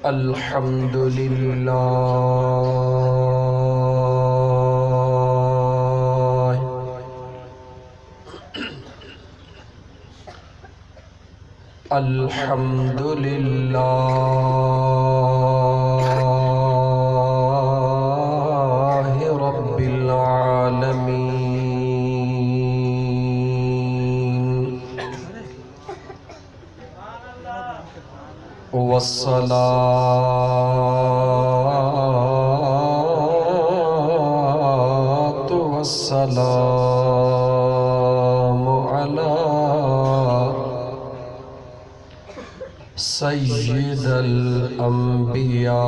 अल्हम्दुलिल्लाह अल्हम्दुलिल्लाहि रब्बिल आलमीन वस्सलातु वस्सलामु अला सय्यिदल अंबिया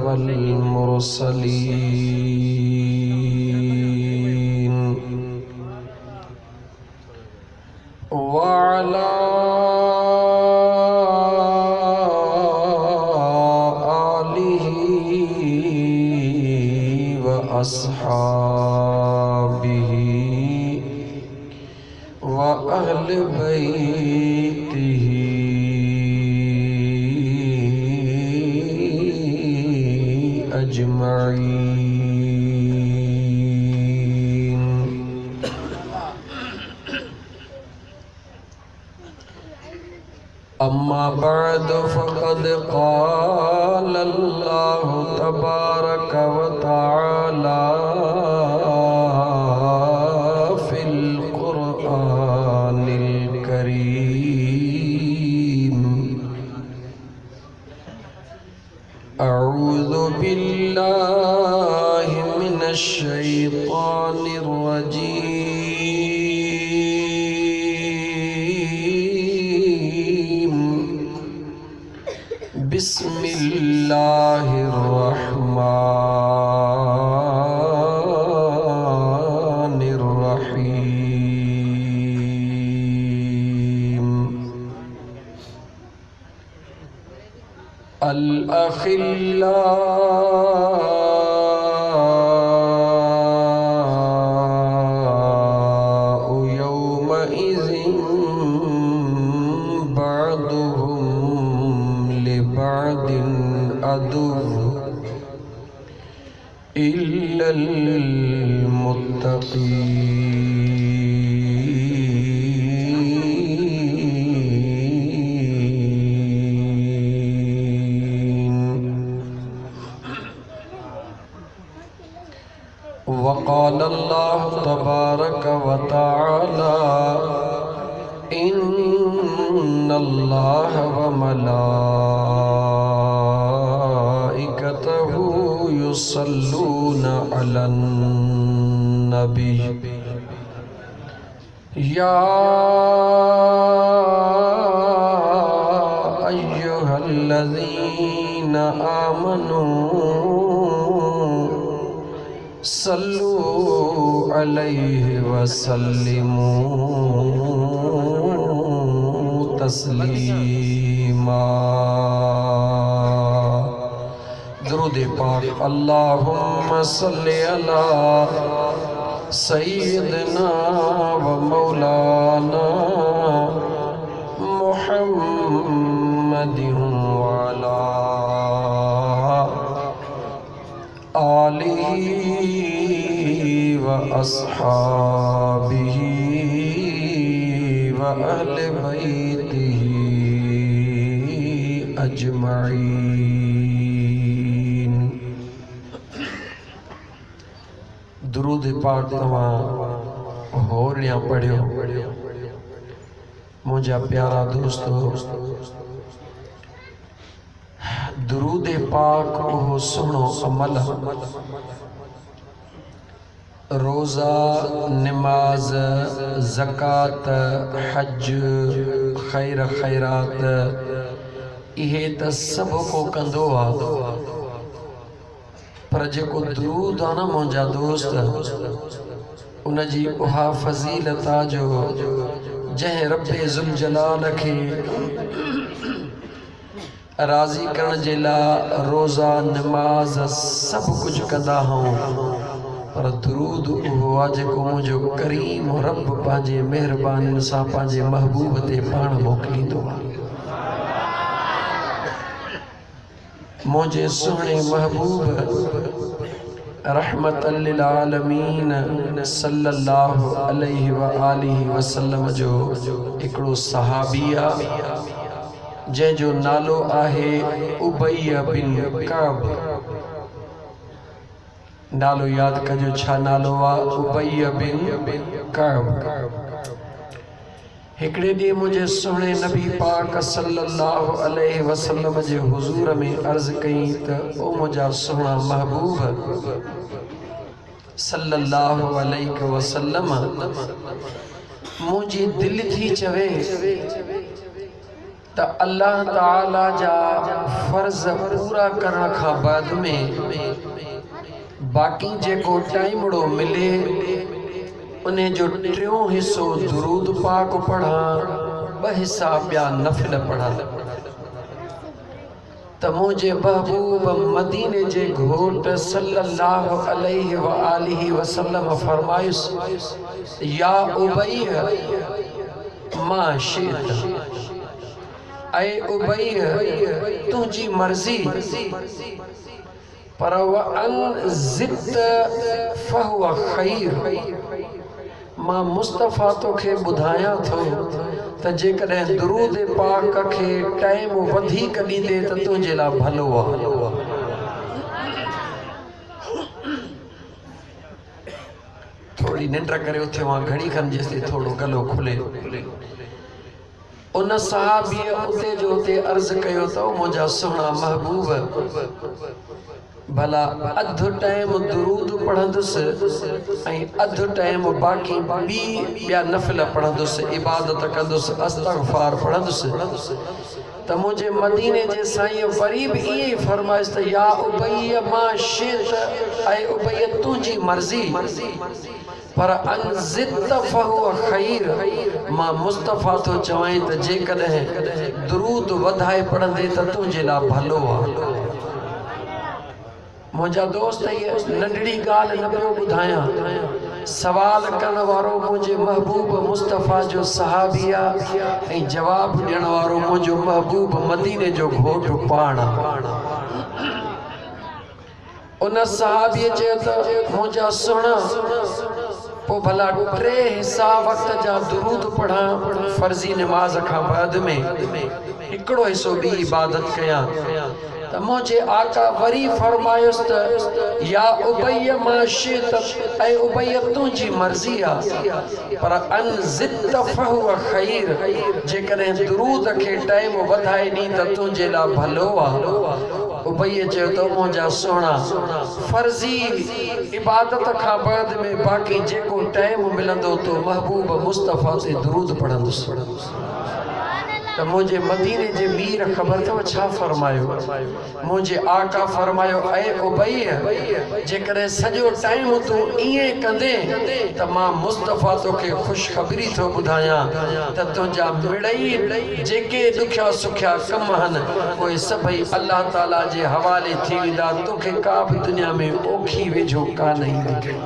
वल मुरसलीन वअला आलिहि व अस्हाबिहि व अहले बैतिही अजमईन। अम्मा बअद फ़क़द क़ाल अल्लाहु तबारक व तआला फ़िल क़ुरआनिल करीम अऊज़ु बिल्लाहि मिनश शैतानिर रजीम बिस्मिल्लाहिर रहमानिर रहीम। अल अखिल्लाउ यौमइज़िन बअदुहुम लिबअदिन अदुव्वुन इल्लल मुत्तक़ीन। वक़ाल अल्लाहु तबारक व तआला इन्नल्लाह व मलाइकतहु युसल्लूना अलन नबी या अय्युहल्लज़ीना आमनू सल्लू अलैहि वसल्लिमू तस्लीमा। दुरूद पाक अल्लाहुम्मा सल्लि अला सय्यिदना व मौलाना मुहम्मदिन व अला आलिहि व अस्हाबिहि व अहले बैतिहि अजमईन। दुरूद पाक तमां होरियां पढ़ियो। मुझा प्यारा दोस्तों, दुरूद पाक ओह सुनो अमल रोज़ा नमाज ज़कात हज खैर खैरात इहे त सब को कंदो आ, पर जेको दुरूद आ न मुंहिंजा दोस्त उन जी उहा फज़ीलत आ जो जंहिं रब्बे ज़ुल जलाल खे राज़ी करण जे लाइ रोज़ा नमाज़ सभु कुझु कंदा हूं, पर दुरूद उहो आहे जेको मुंहिंजो करीम रब पंहिंजे महिरबानी सां पंहिंजे महबूब ते पाण मोकिलींदो आहे। मुझे सुहणे महबूब रहमतल लिल आलमीन सल्लल्लाहु अलैहि व आलिहि वसल्लम जो हिकिड़ो सहाबी आहे जंहिंजो नालो आहे उबय बिन कअब। नालो यादि कजो, छा नालो आहे? उबय बिन कअब। हिकिड़े ॾींहुं मुंहिंजे सुहिणे नबी पाक सल्लल्लाहु अलैहि वसल्लम जे हुज़ूर में अर्ज़ कई त ओ मुंहिंजा सुहिणा महबूब सल्लल्लाहु अलैहि वसल्लम, मुंहिंजी दिलि थी चवे त अल्लाह ताला जा फ़र्ज़ पूरा करण खां बाद में बाक़ी जेको टाइमड़ो मिले उन जो टियों हिस्सो दुरूद पाक पढ़ा, ॿ हिस्सा ॿिया नफ़िल पढ़ा। त मुंहिंजे महबूब मदीने जे घोट सल्लल्लाहु अलैहि व आलिहि वसल्लम फरमायुसि, या उबय मा शित, ऐ उबय तुंहिंजी मर्ज़ी, पर वअन ज़िद फहुव खैर। मां मुस्तफ़ा तोखे ॿुधायां थो त जेकॾहिं दुरूद पाक खे टाइम वधीक ॾींदे त तुंहिंजे लाइ भलो आहे। थोड़ी निंड करे उथे मां घड़ी खन जेसि थोड़ो गलो खुले। उन सहाबीअ उते जो उते अर्ज़ कयो त मुंहिंजा सुहिणा महबूब, भला अधु टाइम दुरूद पढ़ंदुसि ऐं अधु टाइम बाक़ी ॿिया नफ़िल पढ़ंदुसि, इबादत कंदुसि, इस्तग़फ़ार पढ़ंदुसि। त मुंहिंजे मदीने जे साईं वरी बि ईअं ई फरमाइश त या उबय मा शित, ऐं उबय तुंहिंजी मर्ज़ी, पर अन ज़िद फहुव खैर। मां मुस्तफ़ा तो चवां त जेकॾहिं दुरूद वधाए पढ़ंदे त तुंहिंजे लाइ भलो आहे। मुंहिंजा दोस्त ये नंढड़ी ॻाल्हि न पियो ॿुधायां, सवाल करण वारो मुंहिंजे महबूब मुस्तफ़ा जो सहाबी आहे ऐं जवाब ॾियण वारो मुंहिंजो महबूब मदीने जो घोट पाण। उन सहाबीअ चयो त मुंहिंजा सुहिणा, पोइ भला 3 हिस्सा वक़्त जा दुरूद पढ़ा फर्ज़ी नमाज खां बाद में, हिकिड़ो हिस्सो ॿी इबादत कयां। त मुंहिंजे आका वरी फरमायुसि त या उबय मा शित, ऐं उबय तुंहिंजी मर्ज़ी आहे, पर अन ज़िद फहुव खैर। जेकॾहिं दुरूद खे टाइम वधाए ॾी त तुंहिंजे लाइ भलो आहे। उबय चयो त मुंहिंजा सुहिणा, फर्ज़ी इबादत खां बाद में बाक़ी जेको टाइम मिलंदो तो महबूब मुस्तफ़ा ते दुरूद पढ़ंदुसि। त मुंहिंजे मदीने जे मीर ख़बर अथव छा फरमायो? मुंहिंजे आका फरमायो, ऐ उबय जेकॾहिं सॼो टाइम तूं ईअं कंदे त मां मुस्तफ़ा तोखे ख़ुशख़बरी थो ॿुधायां त तुंहिंजा मिड़ई जेके ॾुखिया सुखिया कम आहिनि उहे सभई अल्लाह ताला जे हवाले थी वेंदा। तोखे का बि दुनिया में ओखी वेझो कान ईंदी।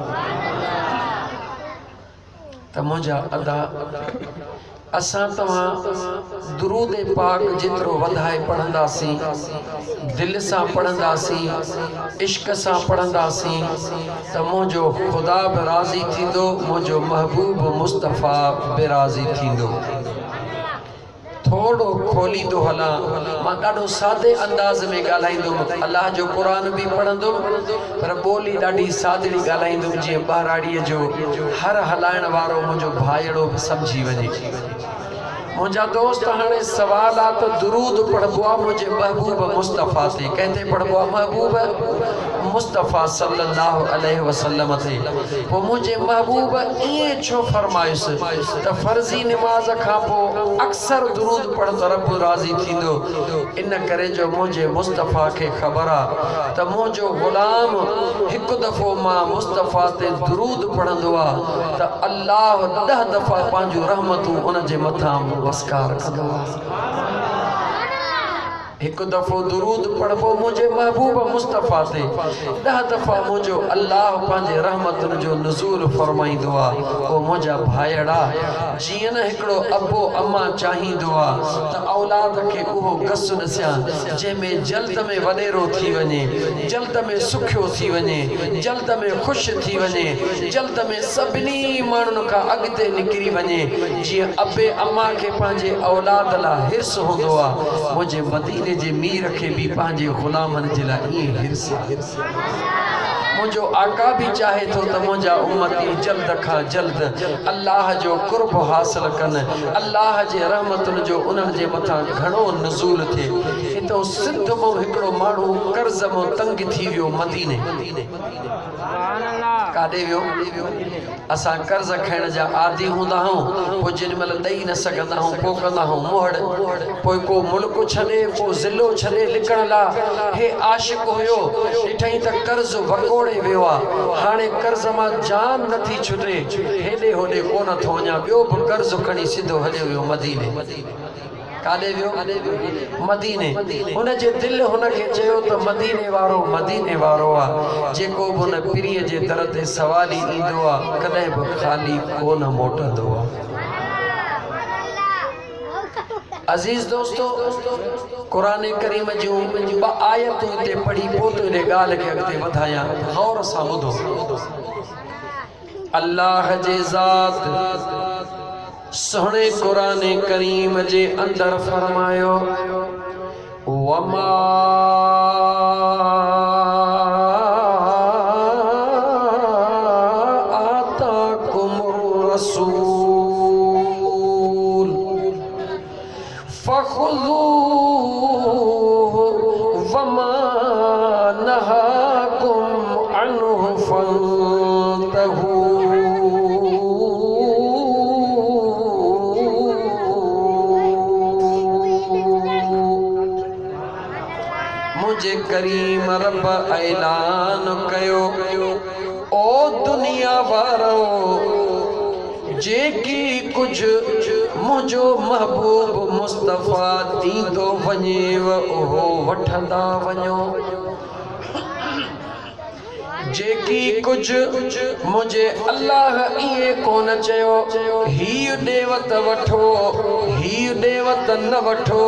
त मुंहिंजा अदा असां तव्हां दुरूद पाक जेतिरो वधाए पढ़ंदासीं, दिलि सां पढ़ंदासीं, इश्क सां पढ़ंदासीं त मुंहिंजो ख़ुदा बि राज़ी थींदो, मुंहिंजो महबूब मुस्तफ़ा बि राज़ी थींदो। थोड़ो खोलींदो हलां, मां ॾाढो सादे अंदाज़ में ॻाल्हाईंदुमि, अल्लाह जो क़ुरान बि पढ़ंदुमि पर ॿोली ॾाढी सादड़ी ॻाल्हाईंदुमि जीअं ॿाराड़ीअ जो हर हलाइण वारो मुंहिंजो भाइड़ो बि सम्झी वञे। मुंहिंजा दोस्त हाणे सवाल आहे त दुरूद पढ़बो आहे मुंहिंजे महबूब मुस्तफ़ा ते, कंहिं ते पढ़बो आहे? महबूब मुस्तफ़ा सल्लल्लाहु अलैहि वसल्लम ते। पोइ मुंहिंजे महबूब ईअं छो फरमायुसि त फर्ज़ी नमाज खां पोइ अक्सर दुरूद पढ़ त रब राज़ी थींदो? इन करे जो मुंहिंजे मुस्तफ़ा खे ख़बर आहे त मुंहिंजो ग़ुलाम हिकु दफ़ो मां मुस्तफ़ा ते दुरूद पढ़ंदो आहे त अल्लाह 10 दफ़ा पंहिंजूं रहमतूं उन जे मथां वस्कार कंदो आहे। एक दफ़ो दुरूद पढ़बो मुझे महबूब मुस्तफ़ा ते 10 दफ़ा मुझो अल्लाह पंहिंजे रहमतुनि जो नुज़ूल फरमाईंदो आहे। ओ मुझा भाईड़ा जीअं न हिकिड़ो अबो अम्मा चाहींदो आहे त औलाद खे उहो गस नसियां जंहिंमें जल्द में वॾेरो थी वञे, जल्द में सुखियो थी वञे, जल्द में ख़ुशि थी वञे, जल्द में सभिनी माण्हुनि खां अॻिते निकिरी वञे। जीअं अबे अम्मा खे पंहिंजे औलाद लाइ हिर्स हूंदो आहे, मुझे मदीने जे मीर खे भी पंहिंजे ग़ुलामनि जे लाइ ईअं हिर्स आहे। मुझो आका भी चाहे तो त मुझा उम्मती जल्द खां जल्द अल्लाह जो कुर्ब हासिल कन, अल्लाह जे रहमतुनि जो उन्हनि जे मथां घणो नुज़ूल थिए। हितो सिंध मां हिकिड़ो माण्हू कर्ज़ मां तंग थी वियो मदीने। काॾे वियो? असां कर्ज़ खणण जा आदि हूंदा आहियूं, पोइ जेॾी महिल ॾेई न सघंदा आहियूं पोइ कंदा आहियूं मोहड़, पोइ को मुल्क छॾे को ज़िलो छॾे लिकण लाइ। हे आशिक़ हुयो, ॾिठई त कर्ज़ वकोड़े वियो आहे, हाणे कर्ज़ मां जान नथी छुटे, हेॾे होॾे कोन थो वञा, ॿियो बि कर्ज़ खणी सिधो हलियो वियो मदीने। काॾे वियो? मदीने। हुनजे दिलि हुनखे चयो त मदीने वारो आहे, जेको बि हुन पीरीअ जे दर ते सवाली ईंदो आहे कॾहिं बि ख़ाली कोन मोटंदो आहे। अज़ीज़ दोस्तो, कुरान करीम जूं 2 आयतूं हिते पढ़ी पोइ तो इन ॻाल्हि खे अॻिते वधायां। गौर सां ॿुधो। अल्लाह जे ज़ात सोहणे कुरान करीम जे अंदर फरमायो वमा आताकुम रसूल फखुज़ूहु वमा नहाकुम अन्हु फंतहू। मुझे करीम रब ऐलान कयो ओ दुनिया वारो जेकी कुछ मुझो महबूब मुस्तफ़ा दींदो वञेव ओहो वठंदा वञो। जेकी कुछ मुझे अल्लाह इए कोन चयो ही देवत वठो ही देवत न वठो,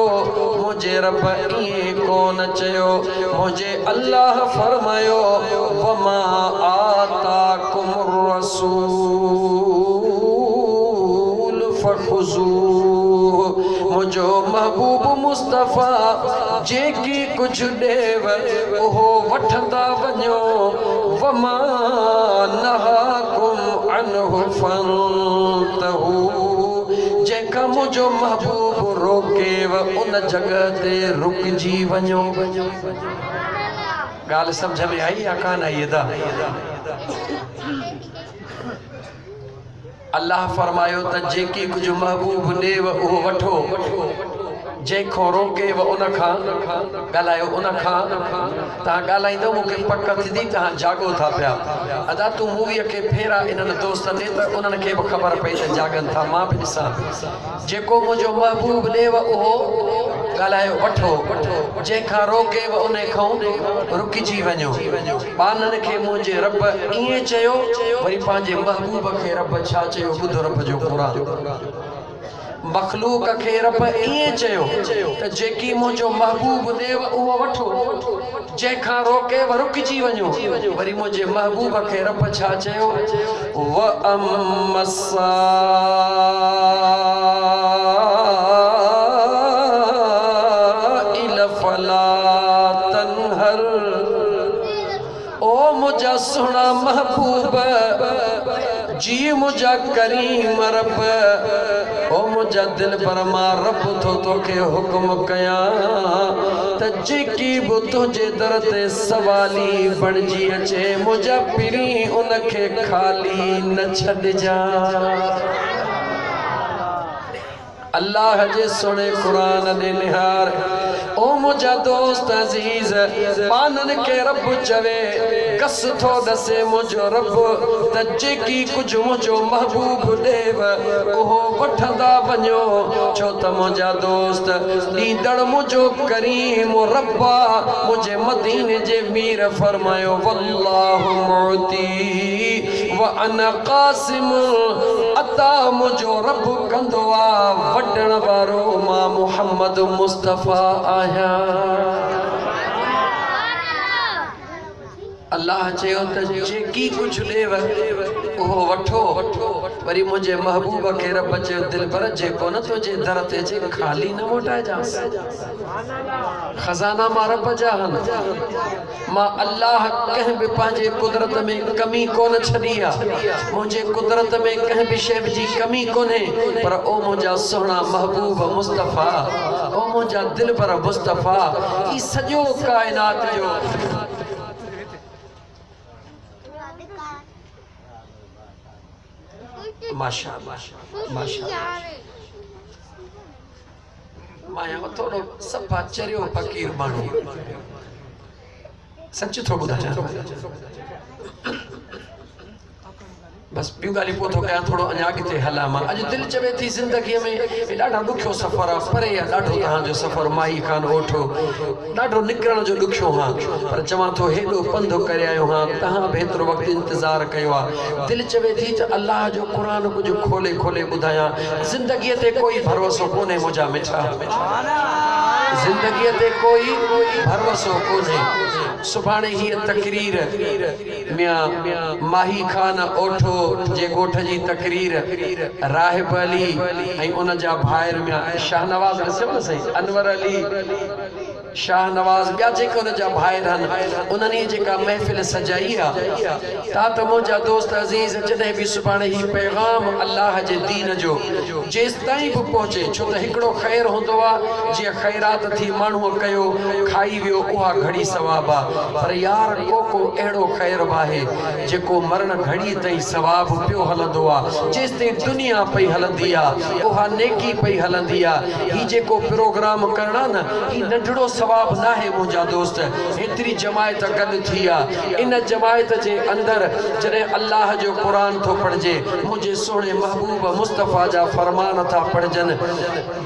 मुझे रब इए कोन चयो। मुझे अल्लाह फरमायो वमा आताकुम रसूल फखुज़ूहु। मुझो महबूब मुस्तफ़ा जेकी कुछ देव ओहो वठंदा वञो। वमा नहाकुम अन्हु फंतहू। जेका मुझो महबूब रोकेव उन जगह ते रुकजी वञो। ॻाल्हि सम्झ में आई या कान आई? अल्लाह फरमायो त जेकी कुछ महबूब देव उहो वठो, जेको रोकेव उन खां ॻाल्हायो, उन खां तव्हां ॻाल्हाईंदो मूंखे पक थींदी तव्हां जागो था पिया। अदा तूं मूवीअ खे फेरा इन्हनि दोस्तनि ते त उन्हनि खे बि ख़बर पई त जागनि था, मां बि ॾिसां। जेको मुंहिंजो महबूब ॾेव उहो ॻाल्हायो वठो, जंहिंखां रोकेव उन खां रुकिजी वञो। ॿाननि खे मुंहिंजे रब ईअं चयो, वरी पंहिंजे महबूब खे रब छा चयो? ॿुधो रब जो क़ुरान। मखलूक खे रब ईअं चयो त जेकी मुंहिंजो महबूब देव उहो वठो, जंहिंखां रोकेव रुकिजी वञो। वरी मुंहिंजे महबूब खे रब छा चयो? व अम्मसा इल फला तनहर। ओ मुझा सुना महबूब जी मुझा करीम रब, ओ मुझा दिल पर मां रब थो तोखे हुक्म कयां त जेकी बि तुंहिंजे दर ते सवाली बणिजी अचे मुझा पिरी उनखे खाली न छॾिजां। अल्लाह जे सुणे कुरान दे निहार। ओ ओ मुझा दोस्त अजीज पानन के रब चवे कस थो दसे मुझो रब तजे की कुछ मुझो महबूब देव ओहो वठंदा वञो छो त मुझा दोस्त ॾींदड़ मुझो करीम रब्बा मुझे मदीने जे मीर फरमायो वल्लाहु मुती व अना कासिम अता मुझो रब कंदो आ वडण वारो मां मुहम्मद मुस्तफा आया अल्लाह चयो त जेकी कुछ देव ओहो वठो वरी मुझे महबूब के रब चयो दिलबर जेको न तुझे दर ते जे खाली न मोटाए जास खजाना मां रब जा हन मां अल्लाह कह भी पांजे कुदरत में कमी कोन छड़ी आ मुझे कुदरत में कह भी शय जी कमी कोने पर ओ मुझा सोहना महबूब मुस्तफा ओ मुझा दिलबर मुस्तफा ई सजो कायनात जो माशाअल्लाह माया थोड़ो सफा चरियो फकीर माण्हू सच थो ॿुधायां बस ॿियूं ॻाल्हियूं पोइ थो कयां थोरो अञा अॻिते हलां मां अॼु दिलि चवे थी ज़िंदगीअ में ॾाढो ॾुखियो सफ़र आहे परे आहे ॾाढो तव्हांजो सफ़र माई खान ओठो ॾाढो निकिरण जो ॾुखियो हा पर चवां थो हेॾो पंधु करे आयो हा तव्हां बि एतिरो वक़्तु इंतज़ारु कयो आहे दिलि चवे थी त अल्लाह जो क़ुर कुझु खोले खोले ॿुधायां ज़िंदगीअ ते कोई भरोसो कोन्हे मुंहिंजा मिठा ज़िंदगीअ ते कोई भरोसो कोन्हे सुभाणे हीअ तकरीर माही खान ओठो जे ॻोठ जी तकरीर राहिब अली ऐं उन जा भाइर शाहनवाज़ ॾिसो न सही अनवर अली शाहनवाज़ ॿिया जेके उन जा भाइर आहिनि उन्हनि जेका महफ़िल सजाई आहे ता त मुंहिंजा दोस्त अज़ीज़ जॾहिं बि सुभाणे ही पैगाम अल्लाह जे दीन जो जेसि ताईं बि पहुचे छो त हिकिड़ो ख़ैरु हूंदो आहे जीअं ख़ैरात थी माण्हूअ कयो खाई वियो उहा घड़ी सवाब आहे पर यार को अहिड़ो ख़ैरु आहे जेको मरण घड़ी ताईं सवाब पियो हलंदो आहे जेसि ताईं दुनिया पई हलंदी आहे उहा नेकी पई हलंदी आहे ही जेको प्रोग्राम करणु आहे न ही नंढड़ो सवाब ना है मुझा दोस्त हेतरी जमायत गद थी इन जमायत जे अंदर जॾहिं अल्लाह जो कुरान थो पढ़जे मुझे सोने महबूब मुस्तफ़ा जा फरमान था पढ़जन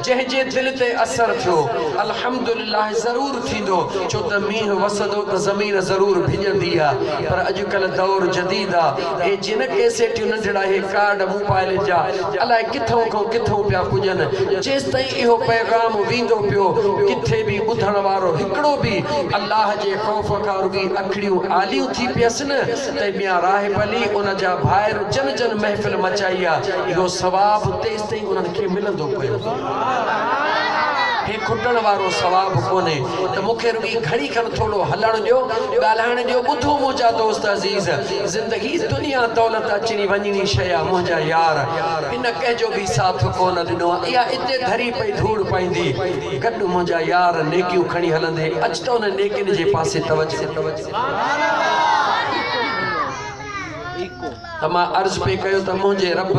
जंहिंजे दिल ते असर थियो अल्हम्दुलिल्लाह ज़रूर थींदो छो त मींह वसदो त ज़मीन ज़रूर भिजंदी आहे पर अॼुकल्ह दौर जदीद आहे हे जिन कैसेटियूं नंढड़ा हे कार्ड मोबाइल जा अलाए किथों खां किथों पिया पुॼनि जेसि ताईं इहो पैगाम वेंदो पियो किथे बि ॿुधण वारो हिकिड़ो बि अल्लाह जे ख़ौफ़ खां रुॻी अखड़ियूं आलियूं थी पियसि न त मियां राहिब अली उन जा भाइर जन जन महफ़िल मचाई आहे इहो सवाब तेसि ताईं उन्हनि खे मिलंदो पियो हे खुटण वारो सवाब कोन्हे त मूंखे रुॻी घड़ी खनि थोरो हलण ॾियो ॻाल्हाइण ॾियो ॿुधो मुंहिंजा दोस्त अज़ीज़ ज़िंदगी दुनिया दौलत अचणी वञणी शइ आहे मुंहिंजा यार हिन कंहिंजो बि साथ कोन ॾिनो आहे इहा हिते धरी पई धूड़ पाईंदी गॾु मुंहिंजा यार नेकियूं खणी हलंदे अच त उन नेकियुनि जे पासे तवजो त मां अर्ज़ पे कयो त मुंहिंजे रब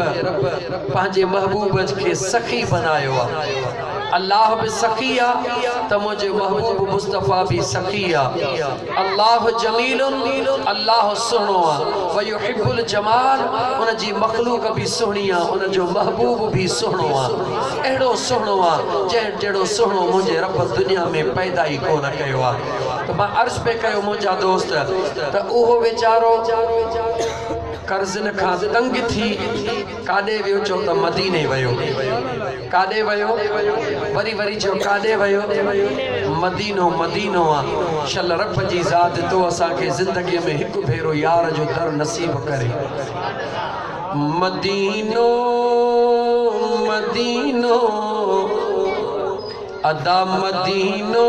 पंहिंजे महबूब खे सखी बनायो आहे अल्लाह भी सखी आ त मुझे महबूब मुस्तफ़ा भी सखी आ अल्लाह जमीलुन अल्लाह सुनो आ व युहिब्बुल जमाल उन जी मखलूक भी सुहणी आ उन जो महबूब भी सुनो आ एड़ो सुनो आ जेड़ो सुनो मुझे रब दुनिया में पैदा ही कोन कयो आ तो मां अर्ज पे कयो मुझा दोस्त त ओहो बेचारो कर्जन खां तंग थी काॾे वियो चो त मदीने वयो काॾे वयो वरी वरी चो काॾे वयो मदीनो मदीनो आ शल रब जी ज़ात तो असां के जिंदगी में हिक भेरो यार जो दर नसीब करे मदीनो मदीनो अदा मदीनो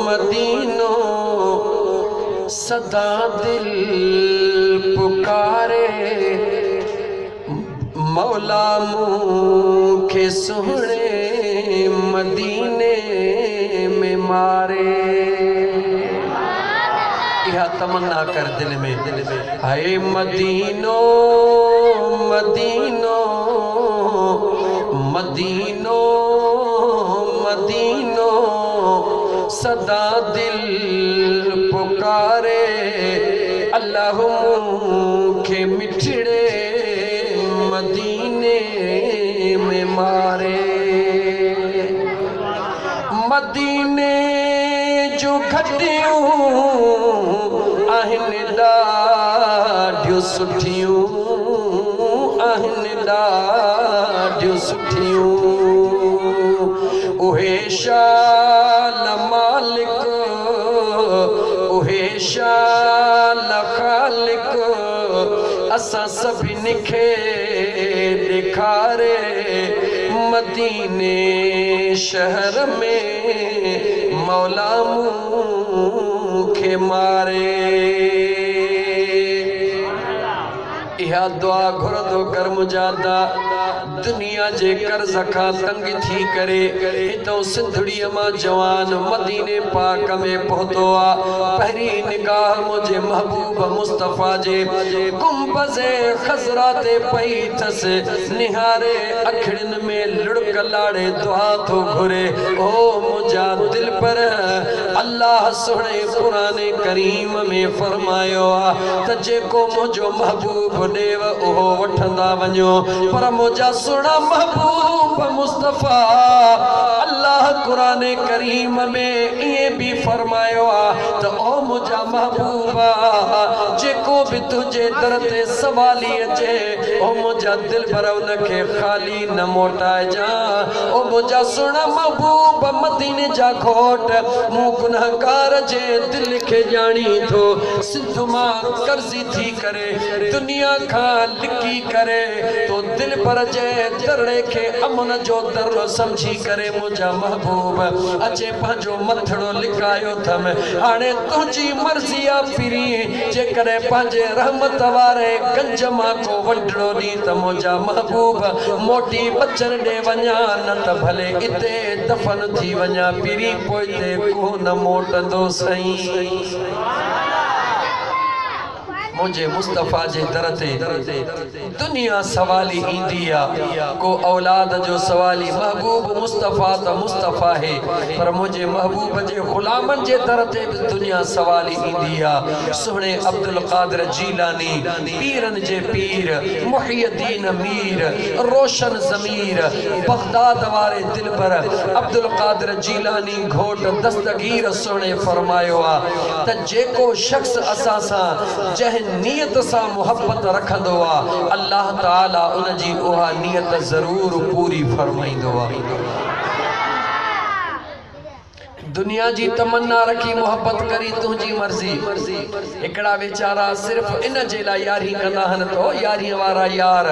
मदीनो सदा दिल पुकारे मौला मुखे सुहणे मदीने में मारे यह तमन्ना कर दिल में हाय मदीनो मदीनो मदीनो मदीनो सदा दिल पुकारे अल्लाह मूंखे मिठड़े मदीने में मारे। मदीने जो घटियूं आहिनि ॾाढियूं सुठियूं आहिनि ॾाढियूं सुठियूं। उहे शाल मालिक उहे शाल ख़ालिक असां सभिनी खे ॾेखारे मदीने शहर में मौला मूंखे मारे। इहा दुआ घुरंदो कर मुजादा दुनिया जे कर्ज खां तंग थी करे हितों सिंधड़ीअ मां जवान मदीने पाक में पहुतो आ। पहिरीं निगाह मुझे महबूब मुस्तफ़ा जे गुंबज़े खज़रा ते पई थस। निहारे अखिड़िन में लुढ़क लाड़े दुआ थो घुरे। ओ मुझा दिल पर अल्लाह सुणे कुरान करीम में फरमायो आ त जेको मुझो महबूब देव ओहो वठंदा वञो। पर मुझा सुना महबूब मुस्तफ़ा अल्लाह कुरान करीम में ये भी फरमायो आ त ओ मुझा महबूबा जेको भी तुझे दर ते सवाली अचे ओ मुझा दिल पर उनखे खाली न मोटाए जा। ओ मुझा सुना महबूब मदीने जा खोट मूं गुनहगार जे दिल के जानी थो। सिंध मां कर्ज़ी थी करे दुनिया खां लिकी करे तो दिल पर जे दरड़े के अमन जो दर समझी करे मुझा महबूब अचे पंहिंजो मथड़ो लिकायो थम। हाणे तुझी मर्ज़ी आ फिरी जे करे पंहिंजे रहमत वारे गंज मां को वंडड़ो दी त मुझा महबूब मोटी बचन दे वञा न त भले इते दफन थी वञा। फिरी पोइते को न मोटंदो सही। मुझे मुस्तफ़ा जे दर ते दुनिया सवाली इंदी आ को औलाद जो सवाली महबूब मुस्तफ़ा तो मुस्तफ़ा है पर मुझे महबूब जे गुलामन जे दर ते दुनिया सवाली इंदी आ। सुहणे अब्दुल कादिर जीलानी पीरन जे पीर मुहियद्दीन मीर रोशन ज़मीर बगदाद वारे दिल पर अब्दुल कादिर जीलानी घोट दस्तगीर सुहणे फरमायो आ त जेको शख्स असां सां जह नियत सा मोहब्बत रखंदो आ अल्लाह ताला उन जी उहा नियत जरूर पूरी फरमाइंदो आ। दुनिया जी तमन्ना रखी मोहब्बत करी तुझी मर्जी। एकड़ा बेचारा सिर्फ इन जे ला यारी कंदा हन तो यारी वारा यार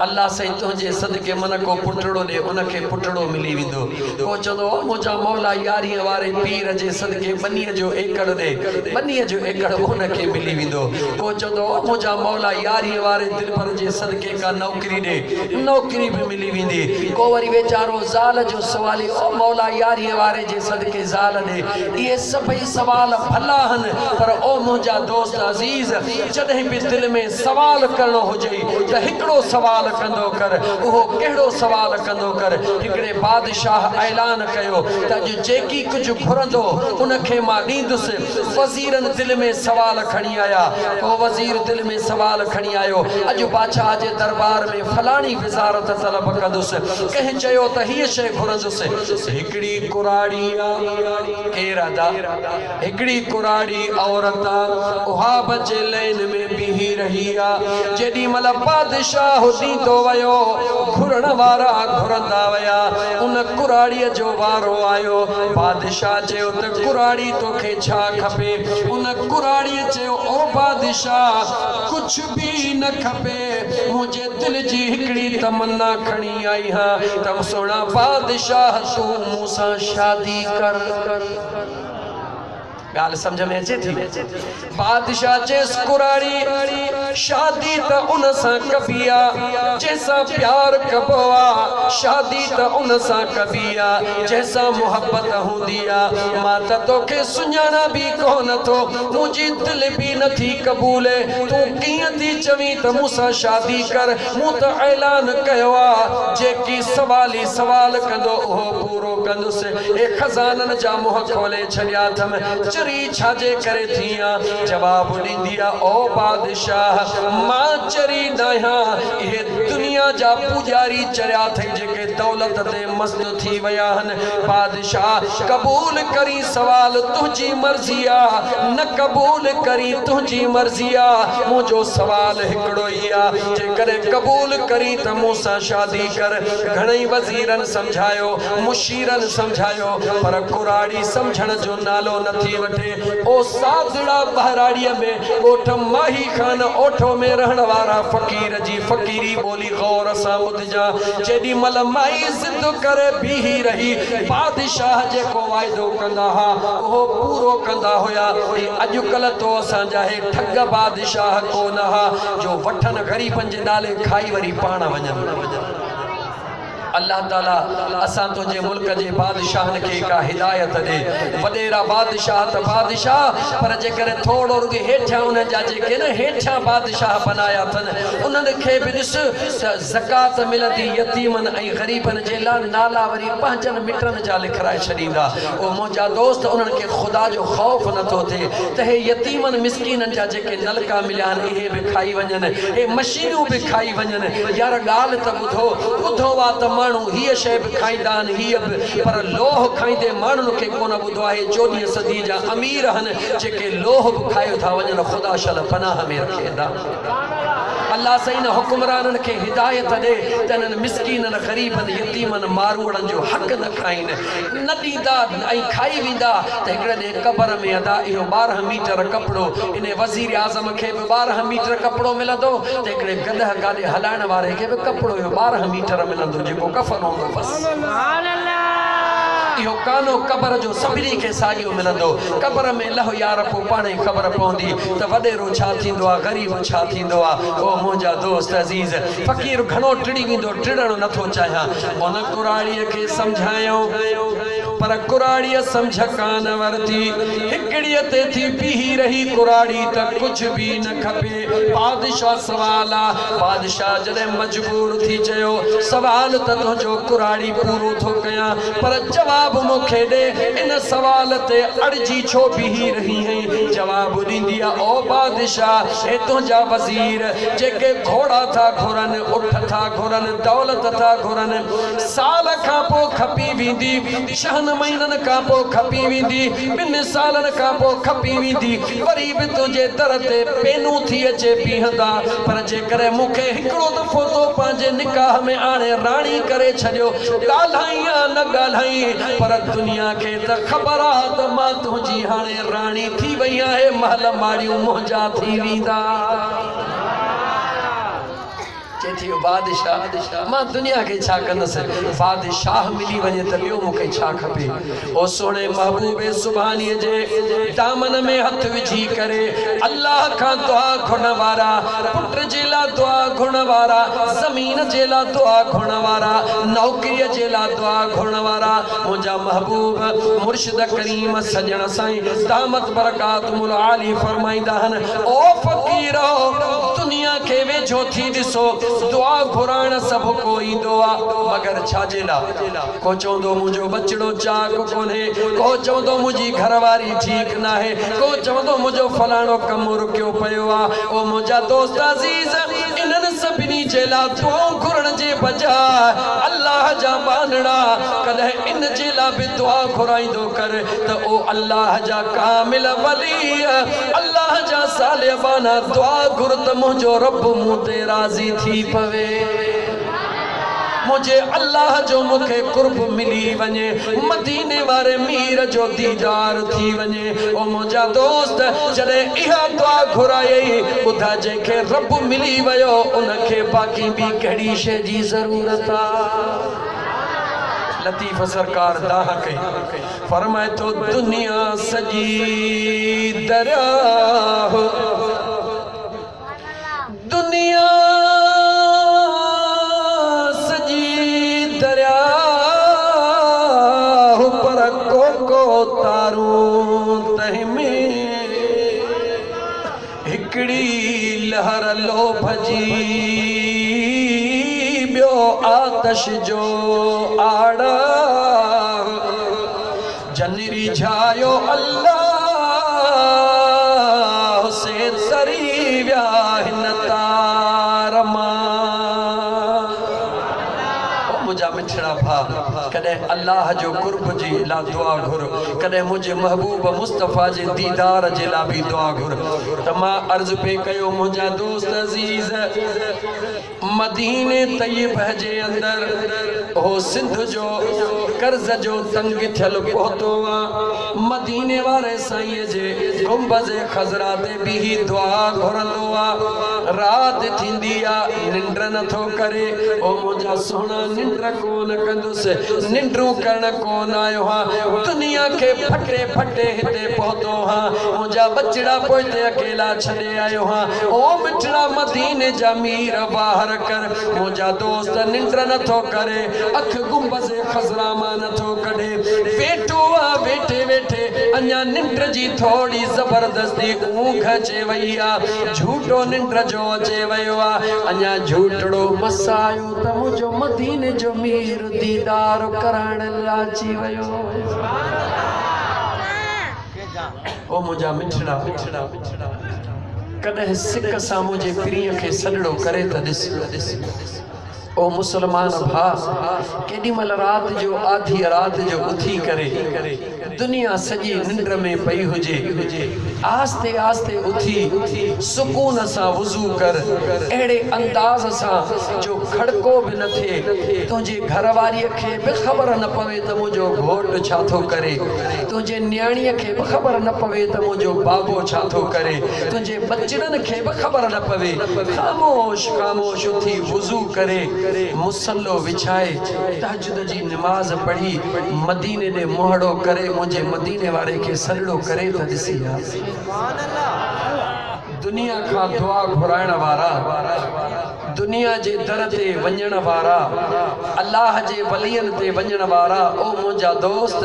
अल्लाह से तुझे सदके मन को पुटड़ो दे उनके पुटड़ो मिली विंदो। को चंदो मुझा मौला यारी वारे पीर जे सदके बनी जो एकड़ दे बनी जो एकड़ उनके मिली विंदो। को चंदो मुझा मौला यारी वारे दिल पर जे सदके का नौकरी दे नौकरी भी मिली विंदी। को वरी बेचारो ज़ाल जो सवाली ओ मौला यारी वारे जे सदके ज़ाल दे। ये सभई सवाल भला हन पर ओ मुझा दोस्त अजीज जॾहिं भी दिल में सवाल करणो हुजे त हिकिड़ो सवाल कंदो कर। उहो कहिड़ो सवाल कंदो कर। हिकिड़े बादशाह ऐलान कयो त अॼु जेकी कुझु घुरंदो उनखे मां ॾींदुसि। वज़ीरनि दिल में सवाल खणी आया। को वज़ीर दिल में सवाल खणी आयो अॼु बादशाह जे दरबार में फलाणी विज़ारत तलब कंदुसि। कंहिं चयो त हीअ शइ घुरंदुसि। हिकिड़ी कुराड़ी केरदा हिकड़ी कुराड़ी औरत उहा बचे लाइन में बीही रही आ। जेडी मल बादशाह दींदो वयो घुरण वारा घुरंदा वया उन कुराड़ी जो वारो आयो। बादशाह चयो त कुराड़ी तोखे छा खपे। उन कुराड़ी चयो ओ बादशाह कुछ भी न खपे मुझे दिल जी हिकड़ी तमन्ना खणी आई हां त सोना बादशाह तू मूंसां शादी कर। गाल समझ में अचे थी बादशाह चेस कुराड़ी शादी त उन सां कबी आ जैसा प्यार कबो आ शादी त उन सां कबी आ जैसा मोहब्बत हूंदी आ मां त तोखे सुञाणा भी कोन थो मुंहिंजी दिल भी नथी कबूले तूं कीअं थी चवीं त मूंसां शादी कर मूं त ऐलान कयो आ जेकी सवाली सवाल कंदो उहो पूरो कंदुसि ए खज़ाननि जा मुंह खोले छॾिया अथमि चरी छाजे करे थी आ जवाब ॾींदी आ ओ बादशाह मां चरी न आहियां इहे दुनिया जा पुजारी चरिया अथई जेके दौलत ते मस्त थी विया आहिनि बादशाह कबूल करी सवाल तुंहिंजी मर्ज़ी आ न कबूल करी तुंहिंजी मर्ज़ी आ मुंहिंजो सवाल हिकिड़ो ई आ जेकॾहिं कबूल करी त मूंसां शादी कर घणई वज़ीरनि सम्झायो मुशीरनि सम्झायो पर कुराड़ी सम्झण जो नालो नथी वठे ओ सादड़ा बहराड़ीअ में ओठ माही खान ओठो में रहण वारा फ़कीर जी फ़कीरी ॿोली गौर सां ॿुधजा जेॾी महिल माई ज़िद करे बीही रही बादशाह जेको वाइदो कंदा हा उहो पूरो कंदा हुया अॼुकल्ह तो असांजा हे ठग बादशाह कोन हा जो वठनि ग़रीबनि जे नाले खाई वरी पाण वञनि अल्लाह ताला असां तुझे मुल्क जे बादशाहन के का हिदायत दे वडेरा बादशाह त बादशाह पर जेकर थोड़ो रुगे हेठा उन जा जेके न हेठा बादशाह बनाया थन उन्हन के भी दिस ज़कात मिलदी यतीमन ऐ गरीबन जे लान नाला वरी पंजन मिटन जा लिखराए छडींदा ओ मोजा दोस्त उन्हन के खुदा जो खौफ न तो थे त हे यतीमन मिस्कीनन जा जेके नलका मिलान इहे भी खाई वजन हे मशीनू भी खाई वजन यार गाल त बुधो बुधो वा त मानू ही शे भी खाईंदा आहिनि हीअ पर लोह खाईंदे माण्हुनि खे कोन ॿुधो आहे 14 सदी जा अमीर आहिनि जेके लोह भी खायो था वञनि ख़ुदा शल पनाह में रखेंदा अल्लाह सही न हुक्मराननि खे हिदायत ॾे त इन्हनि मिस्कीननि ग़रीबनि यतीमनि मारूड़नि जो हक़ न खाइनि न ॾींदा ऐं खाई वेंदा त हिकिड़े ॾे क़बर में अदा इहो 12 मीटर कपिड़ो इन वज़ीर आज़म खे बि 12 मीटर कपिड़ो मिलंदो त हिकिड़े गॾह गाॾे हलाइण वारे खे बि कपिड़ो इहो 12 मीटर मिलंदो जेको कफ़न हूंदो बसि इहो कानो क़बर जो सभिनी खे साॻियो मिलंदो क़बर में लहो यार पोइ पाण ई ख़बर पवंदी त वॾेरो छा थींदो आहे ग़रीब छा थींदो आहे ओ मुंहिंजा दोस्त अज़ीज़ फ़क़ीर घणो टिड़ी वेंदो टिड़णु नथो चाहियां उन कुराड़ीअ खे सम्झायो पर कुराड़ीअ सम्झ कान वरिती हिकिड़ीअ ते थी बीही रही कुराड़ी त कुझु बि न खपे बादशाह सवाल आहे बादशाह जॾहिं मजबूर थी चयो सवाल त तुंहिंजो कुराड़ी पूरो थो कयां पर जवाब मूंखे ॾे इन सवाल ते अड़जी छो बीही रही हैं जवाब ॾींदी आहे ओ बादशाह हे तुंहिंजा वज़ीर जेके घोड़ा था घुरनि उठ था घुरनि दौलत था घुरनि साल खां पोइ खपी वेंदी 6 महीननि खां पोइ खपी वेंदी 2 सालनि खां पोइ खपी वेंदी वरी बि तुंहिंजे दर ते पेनू थी अचे बीहंदा पर जेकर मूंखे हिकिड़ो दफ़ो तो पंहिंजे निकाह में आणे राणी करे छॾियो ॻाल्हाई या न ॻाल्हाई पर दुनिया के त ख़बर आहे त मां तुंहिंजी हाणे राणी थी वई आहे महल माड़ियूं मुंहिंजा थी वेंदा चेथी बादशाह मां दुनिया के छा कंदसि बादशाह मिली वञे त ॿियो मूंखे छा खपे ओ सोने महबूबे सुभानीअ जे दामन में हथ विझी करे अल्लाह खां दुआ घुरण वारा पुट जे लाइ दुआ घुरण वारा ज़मीन जे लाइ दुआ घुरण वारा नौकरीअ जे लाइ दुआ घुरण वारा मुंहिंजा महबूब मुर्शिद करीम सजण साईं दामत बरकातुल आली फरमाईंदा आहिनि ओ फ़क़ीरो दुनिया के वेझो थी ॾिसो दुआ घुराइण सब को ईंदो आहे मगर छाजे लाइ को चवंदो मुंहिंजो बचड़ो चाक कोन्हे को चवंदो मुंहिंजी घरवारी ठीक न आहे को चवंदो मुंहिंजो फलाणो कमु रुकियो पियो आहे ओ मुंहिंजा दोस्त अज़ीज़ इन्हनि सभिनी जे लाइ दुआ घुरण जे बजाय अल्लाह जा बानड़ा कॾहिं इन जे लाइ बि दुआ घुराईंदो कर त ओ अल्लाह जा कामिल वली अल्लाह जा सालिबाना दुआ घुर त मुंहिंजो रब मूं ते राज़ी थी पवे मुझे अल्लाह जो मुखे कुर्ब मिली वने मदीने वारे मीर जो दीदार थी वने ओ मुझा दोस्त जड़े इहा दुआ घुराई बुधा जेके रब मिली वयो उनके बाकी भी कड़ी शे जी जरूरत आ लतीफ़ सरकार दाह कई फरमाए तो दुनिया सजी दरिया दुनिया सजी दरिया पर को तारू तहमें हिकड़ी लहर लो भजी ब्यो आतश जो आड़ा जनरी झायो अल्लाह से तरी व्याहिन तारमा मुझा मिठड़ा भा कदे अल्लाह जो कुर्ब जी ला दुआ घुर कदे मुझे महबूब मुस्तफा जे दीदार जे ला भी दुआ घुर तमा अर्ज पे कयो मुझा दोस्त अजीज मदीने तय्यब जे अंदर हो सिंध जो कर्ज जो तंग थियल पहुतो मदीने वारे साईं जे गुंबज खजरा ते भी दुआ घुरंदो रात थींदी आ निंड नथो करे ओ मुझा सोना निंड कोन कंदुस निंड्रू करण कोन आयो हां दुनिया के फटे फटे हिते पहुतो हां मुझा बचड़ा पोते अकेला छड़े आयो हां ओ मिठड़ा मदीने जा मीर बाहर कर मुझा दोस्त निंड नथो करे अख गुंबज खजरा मा नथो कढे वेठो आ वेठे वेठे अन्या निंड जी थोड़ी जबरदस्ती ऊंघ चे वईया झूठो निंड जो अचे वयो आ अन्या झूठड़ो मसायो त मुझो मदीने जो मीर दीदार करण लाची वयो ओ मुझा मिठड़ा कदे सिक सा मुझे प्रिय के सडड़ो करे त दिस ओ मुसलमान भा केडी मल रात जो आधी रात जो उठी करे दुनिया सजी निंड में पई हुजे आस्ते आस्ते उठी सुकून सा वुजू कर एड़े अंदाज सा जो खड़को भी न थे तुझे घरवारी के भी खबर न पवे त मुझो घोट छाथो करे तुझे न्याणी के भी खबर न पवे त मुझो बाबो छाथो करे तुझे बच्चन के भी खबर न पवे खामोश खामोश उठी वुजू करे मुसल्लो विछाए तहज्जुद जी नमाज पढ़ी मदीने ने मोहड़ो करे मुझे मदीने वाले के सलड़ो करे त दिसी दुनिया का दुआ घुराइण वारा दुनिया जे दर ते वञण वारा अल्लाह जे वलियन ते वञण वारा ओ मुंहिंजा दोस्त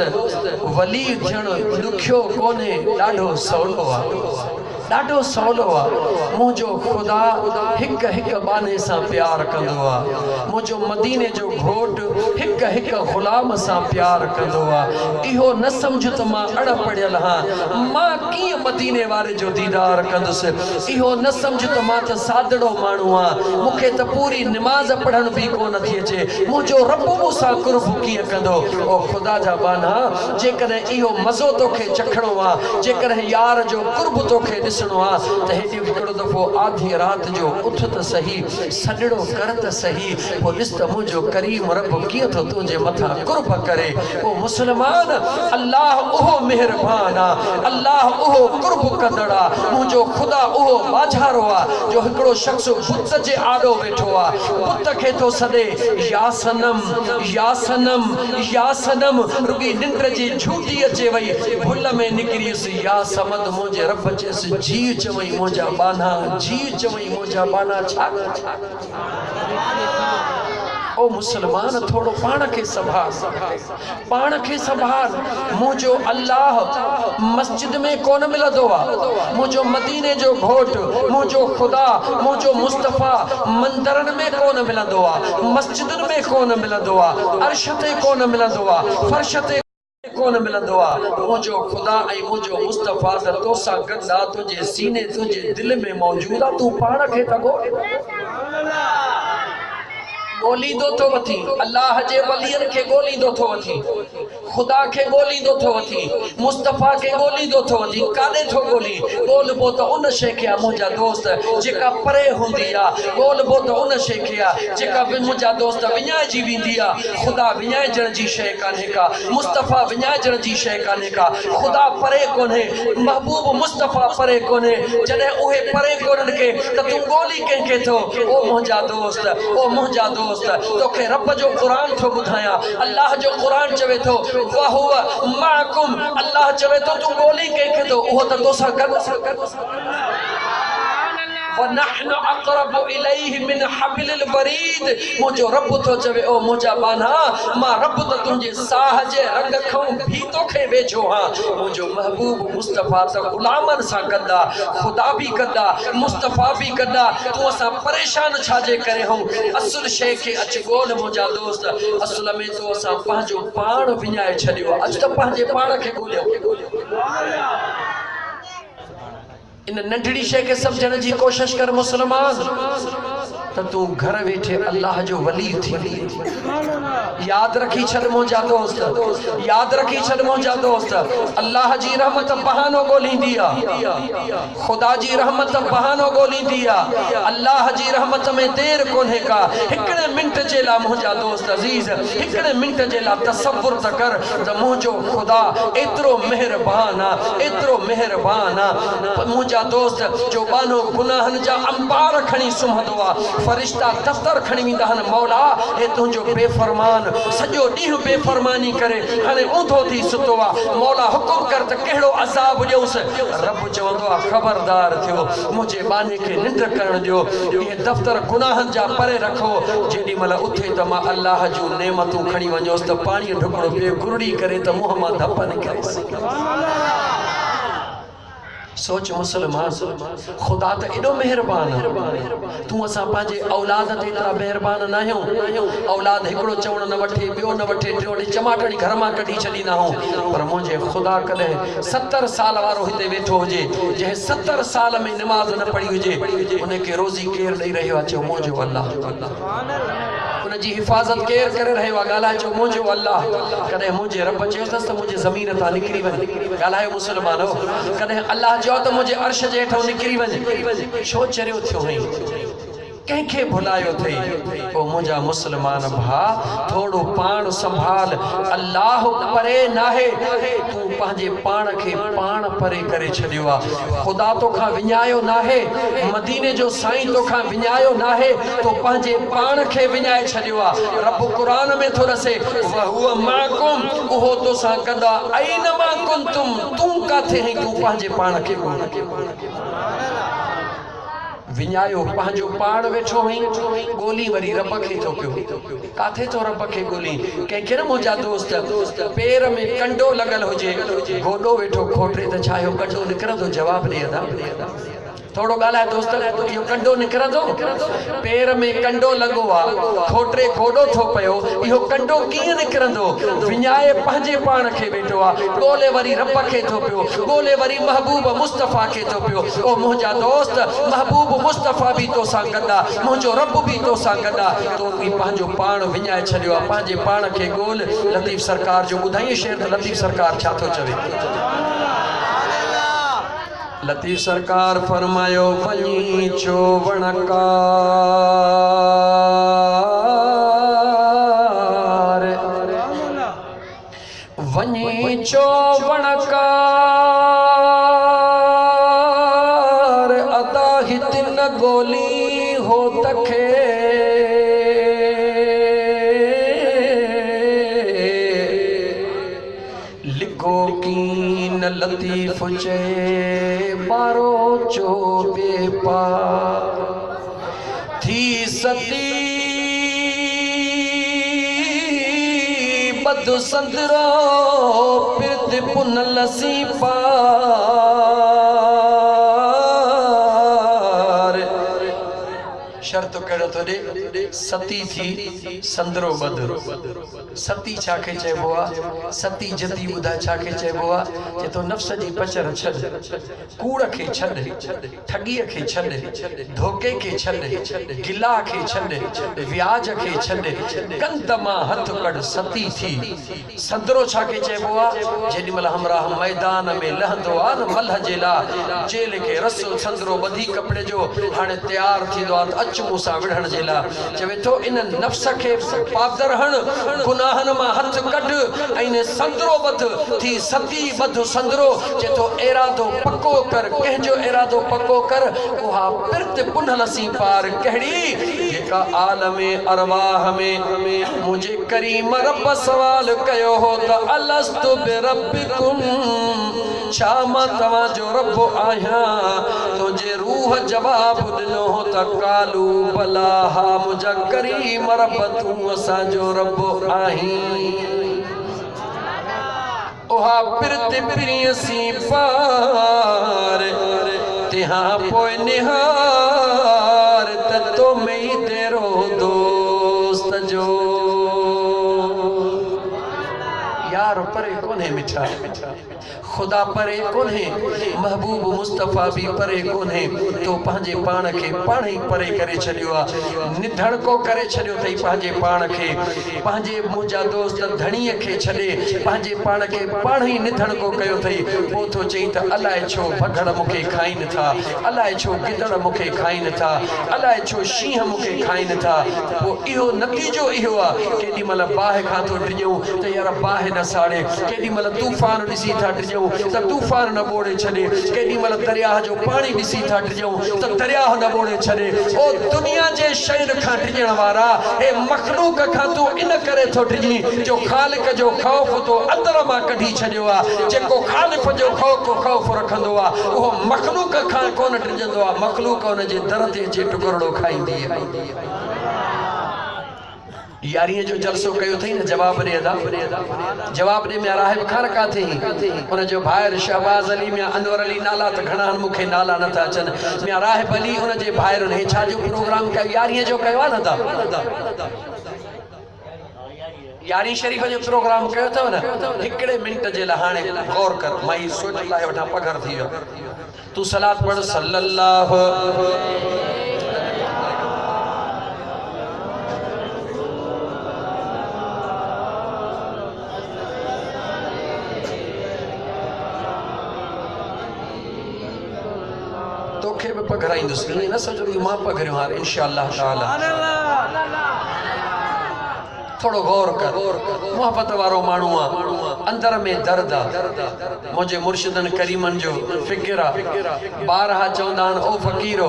वली थियण ॾुखियो कोन्हे ॾाढो सवलो आहे ॾाढो सवलो आहे मुंहिंजो ख़ुदा हिक हिक बाने सां प्यार कंदो आहे मुंहिंजो मदीने जो घोट हिक हिक ग़ुलाम सां प्यार कंदो आहे इहो न सम्झ त मां अड़ पढ़ियल हां मां कीअं मदीने वारे जो दीदार कंदुसि इहो न सम्झ त मां त सादड़ो माण्हू आहियां मूंखे त पूरी निमाज़ पढ़ण बि कोन थी अचे मुंहिंजो रब मूंसां कुर्ब कीअं कंदो ओ ख़ुदा जा बाना जेकॾहिं इहो मज़ो तोखे चखणो आहे जेकॾहिं यार जो कुर्ब तोखे ॾिसणो आहे त हेॾी हिकिड़ो दफ़ो आधी राति जो उथ त सही सॾड़ो कर त सही पोइ ॾिस त मुंहिंजो करीम रब कीअं थो तुंहिंजे मथां कुर्ब करे ओ मुस्लमान अल्लाह उहो मेहरबान आहे अल्लाह उहो कुर्ब कंदड़ आहे मुंहिंजो ख़ुदा उहो बाझारो आहे जो हिकिड़ो शख़्स बुत जे आॾो वेठो आहे बुत खे थो सॾे या सनम या सनम या सनम रुॻी निंड जी झूठी अचे वई भुल में निकिरीसि या समद मुंहिंजे रब चयसि जी चवई मुंहिंजा बाना जी चवई मुंहिंजा बाना छा ओ मुसलमान थोड़ो पाण खे संभाल मुंहिंजो अल्लाह मस्जिद में कोन मिलंदो आहे मुंहिंजो मदीने जो घोट मुंहिंजो ख़ुदा मुंहिंजो मुस्तफ़ा मंदरनि में कोन मिलंदो आहे मस्जिदनि में कोन मिलंदो आहे अर्श ते कोन मिलंदो आहे फर्श ते कोन मिलंदो आहे मुंहिंजो ख़ुदा ऐं मुंहिंजो मुस्तफ़ा त तोसां गॾु आहे तुंहिंजे सीने तुंहिंजे दिलि में मौजूदु आहे तूं पाण खे त ॻोल्हींदो थो वठी अल्लाह जे वलियनि खे ॻोल्हींदो थो वठी खुदा के गोली दो थो वठी मुस्तफा के गोली दो थो वठी कादे थो गोली गोल बो तो उन शे के मुंजा दोस्त जेका परे हुंदी आ गोल बो तो उन शे के जेका मुंजा दोस्त विञाए जी वेंदी आ खुदा विञाइजण जी शे कान्हे का मुस्तफा विञाइजण जी शे कान्हे का खुदा परे कोन्हे महबूब मुस्तफा परे कोन्हे जॾहिं उहे परे कोन्हनि के त तूं गोली कंहिंखे थो ओ मुंहिंजा दोस्त तोखे रब जो क़ुरान थो ॿुधायां अल्लाह जो क़ुरान चवे थो वहुव माकुम अल्लाह चवे थो तूं गोली कंहिंखे थो उहो त तोसां गॾु वनहनु अक़रबु इलैहि मिन हब्लिल वरीद मुंहिंजो रब थो चवे ओ मुंहिंजा बाना मां रब त तुंहिंजे साह जे रंग खां भी तोखे वेझो हा मुंहिंजो महबूब मुस्तफा त ग़ुलामनि सां गॾु खुदा बि गॾु मुस्तफा बि गॾु तूं असां परेशान छाजे करे हूं असुल शइ खे अच ॻोल्ह मुंहिंजा दोस्त असुल में तो असां पंहिंजो पाण विञाए छॾियो अॼु त पंहिंजे पाण खे ॻोल्हियो इन नंढड़ी शे के समझण जी कोशिश कर मुसलमान तो तू घर वेठे अल्लाह जो वली थी याद रखी छड़ मुंहिंजा दोस्त याद रखी छड़ मुंहिंजा दोस्त अल्लाह जी रहमत बहानो ॻोल्हींदी आ खुदा जी रहमत बहानो ॻोल्हींदी आ अल्लाह जी रहमत में देर कोन्हे का हिकिड़े मिंट जे लाइ मुंहिंजा दोस्त अज़ीज़ हिकिड़े मिंट जे लाइ तसव्वुर त कर त मुंहिंजो खुदा एतिरो मेहरबान आ मुंहिंजा दोस्त जो बानो गुनाहनि जा अंबार खणी सुम्हंदो आ फरिश्ता दफ्तर खणी वेंदा आहिनि मौला हे तुंहिंजो बेफ़रमान सॼो ॾींहुं बेफ़रमानी करे हाणे ऊंधो थी सुतो आहे मौला हुकुम कर त कहिड़ो अज़ाब ॾियोसि रब चवंदो आहे ख़बरदार थियो मुंहिंजे बाने खे निंड करण ॾियो इहे दफ़्तर गुनाहनि जा परे रखो जेॾी महिल उथे त मां अल्लाह जूं नेमतूं खणी वञोसि त पाणीअ ढुकड़ो पिए गुरड़ी करे त मुंहं मां धप निकिरे सोच मुसलमान खुदा तो एडो मेहरबान तू असा पांजे औलाद ते इतना मेहरबान ना हो औलाद एकड़ो चवण न वठे बियो न वठे टियोड़ी चमाटड़ी घर में कढी छडी ना हो पर मुझे खुदा कदे 70 साल वारो हिते वेठो हुजे जे 70 साल में नमाज न पढ़ी हुजे उनके रोजी केर दई रहियो आहे चो मुझे अल्लाह उन जी हिफाजत केर करे रहियो आहे गाला चो मुझे अल्लाह कदे मुझे रब चयोस त मुझे जमीन ता निकरी वन गालायो मुसलमानो कदे अल्लाह जो तो मुझे अर्श जे हेठों निकरी वने छो चरियो थियो हई कंहिंखे भुलायो थई ओ मुंहिंजा मुसलमान भा थोड़ो पाण संभाल अल्लाह परे नाहे तू पंहिंजे पाण खे पाण परे करे छॾियो आहे खुदा तोखां विञायो नाहे मदीने जो साईं तोखां विञायो नाहे तो पंहिंजे पाण खे विञाए छॾियो आहे रब क़ुरान में थो रसे वहुव माकुम उहो तोसां गॾु ऐनमा कुंतुम तूं काथे हैं तू पंहिंजे पाण खे विञायो पंहिंजो पाण वेठो हुई गोली वरी रब खे थो पियो काथे तो रब खे गोली कंहिंखे न मुंहिंजा दोस्त पेर में कंडो लॻल हुजे गोॾो वेठो खोटे त छायो कंडो निकिरंदो जवाब ॾे अदा थोड़ो ॻाल्हाए दोस्त इहो कंडो निकिरंदो पेर में कंडो लॻो आहे खोटे गोॾो थो पियो इहो कंडो कीअं निकिरंदो विञाए पंहिंजे पाण खे वेठो आहे ॻोल्हे वरी रब खे थो पियो ॻोल्हे वरी महबूब मुस्तफा खे थो पियो ओ मुंहिंजा दोस्त महबूब मुस्तफा बि तोसां गॾु आहे मुंहिंजो रब बि तोसां गॾु आहे तो बि पंहिंजो पाण विञाए छॾियो आहे पंहिंजे पाण खे ॻोल्ह लतीफ़ सरकार जो ॿुधाई शेर त लतीफ़ सरकार छा थो चवे लतीफ़ सरकार फरमायो वञी चोवणकार वञी चोवणकार अदा हिते न गोली हो तखे लिखो कीन लतीफ़ चे बारो चो बेपा थी सती बद संदरो पिरत पुन लसी पार शर्त तो कहिड़ो थो ॾे सती थी संदरो बद सती छाखे चइबो आहे सती जती ॿुधाए छाखे चइबो आहे जे तो नफ़्स जी पचर छॾ कूड़ खे छॾ ठॻीअ खे छॾ धोखे खे छॾ गिला खे छॾ व्याज खे छॾ गंद मां हथ कढ सती थी संदरो छाखे चइबो आहे जेॾी महिल हमराह मैदान में लहंदो आहे न मल्ह जे लाइ जेल खे रसो संदरो ॿधी कपिड़े जो हाणे तयारु थींदो आहे त अच मूंसां विढ़ण जे लाइ चवे थो इन नफ़्स खे पादर हण गुनाहनि मां हथ कढ ऐं संदरो ॿध थी सती ॿध संदरो चए थो इरादो पको कर कंहिंजो इरादो पको कर उहा पिरत पुनल सी पार कहिड़ी जेका आलम अरवाह में मुंहिंजे करीम रब सवाल कयो हो त अलस्तु बिरब्बिकुम छा मां तव्हांजो रब आहियां तुंहिंजे रूह जवाब ॾिनो हो त कालू भला हा मुंहिंजा करीम रब तूं असांजो रब आहीं उहा पिरत पिरीअ सी पार तिहां पोइ निहार त तो में ई तेरो दोस्त जो यार परे कोन्हे मिठा खुदा परे कोन्हे महबूब मुस्तफ़ा भी परे कोन्हे तो पंहिंजे पाण खे पाण ई परे करे छॾियो आहे निधण को करे छॾियो अथई पंहिंजे पाण खे पंहिंजे मुंहिंजा दोस्त धणीअ खे छॾे पंहिंजे पाण खे पाण ई निधण को कयो अथई पोइ थो चई त अलाए छो भगड़ मूंखे खाइनि था अलाए छो गिदड़ मूंखे खाइनि था अलाए छो शींहं मूंखे खाइनि था पोइ इहो नतीजो इहो आहे केॾी महिल बाहि खां थो डिॼूं त यार बाहि न साड़े केॾी महिल तूफ़ान ॾिसी था डिॼूं त तूफ़ान न ॿोड़े छॾे केॾी महिल दरिया जो पाणी ॾिसी था डिॼूं त दरिया न ॿोड़े छॾे ओ दुनिया जे शयुनि खां डिॼण वारा हे मखलूक खां तूं इन करे थो डिॼी जो ख़ालिक जो ख़ौफ़ तो अंदर मां कढी छॾियो आहे जेको ख़ालिफ़ जो ख़ौफ़ रखंदो आहे उहो मखलूक खां कोन डिॼंदो आहे मखलूक हुन जे दर ते अची टुकड़ो खाईंदी आहे यारीअ जो जलसो कयो अथई न जवाब ॾे अदा जवाब ॾे में राहिब खान काथे उन जो भाइर शहबाज़ अली में अनवर अली नाला त घणा मूंखे नाला नथा अचनि में राहिब अली उन जे भाइरुनि हे छा जो प्रोग्राम कयो यारीअ जो कयो आहे न दा यारी शरीफ़ जो प्रोग्राम कयो अथव न हिकिड़े मिंट जे लाइ हाणे गौर कर मां ई सोच लाइ वठां पघर थी वियो तूं सलात पढ़ सल्लल्लाहु तोखे भी पघराईंदुसि ईअं न समझो कि मां पघरियो हार इंशाअल्लाह ताला थोड़ो गौर कर मोहब्बत वारो माण्हू आहे अंदर में दर्द आहे मुंहिंजे मुर्शिदनि करीमनि जो फिक्र आहे ॿारहा चवंदा आहिनि ओ फ़क़ीरो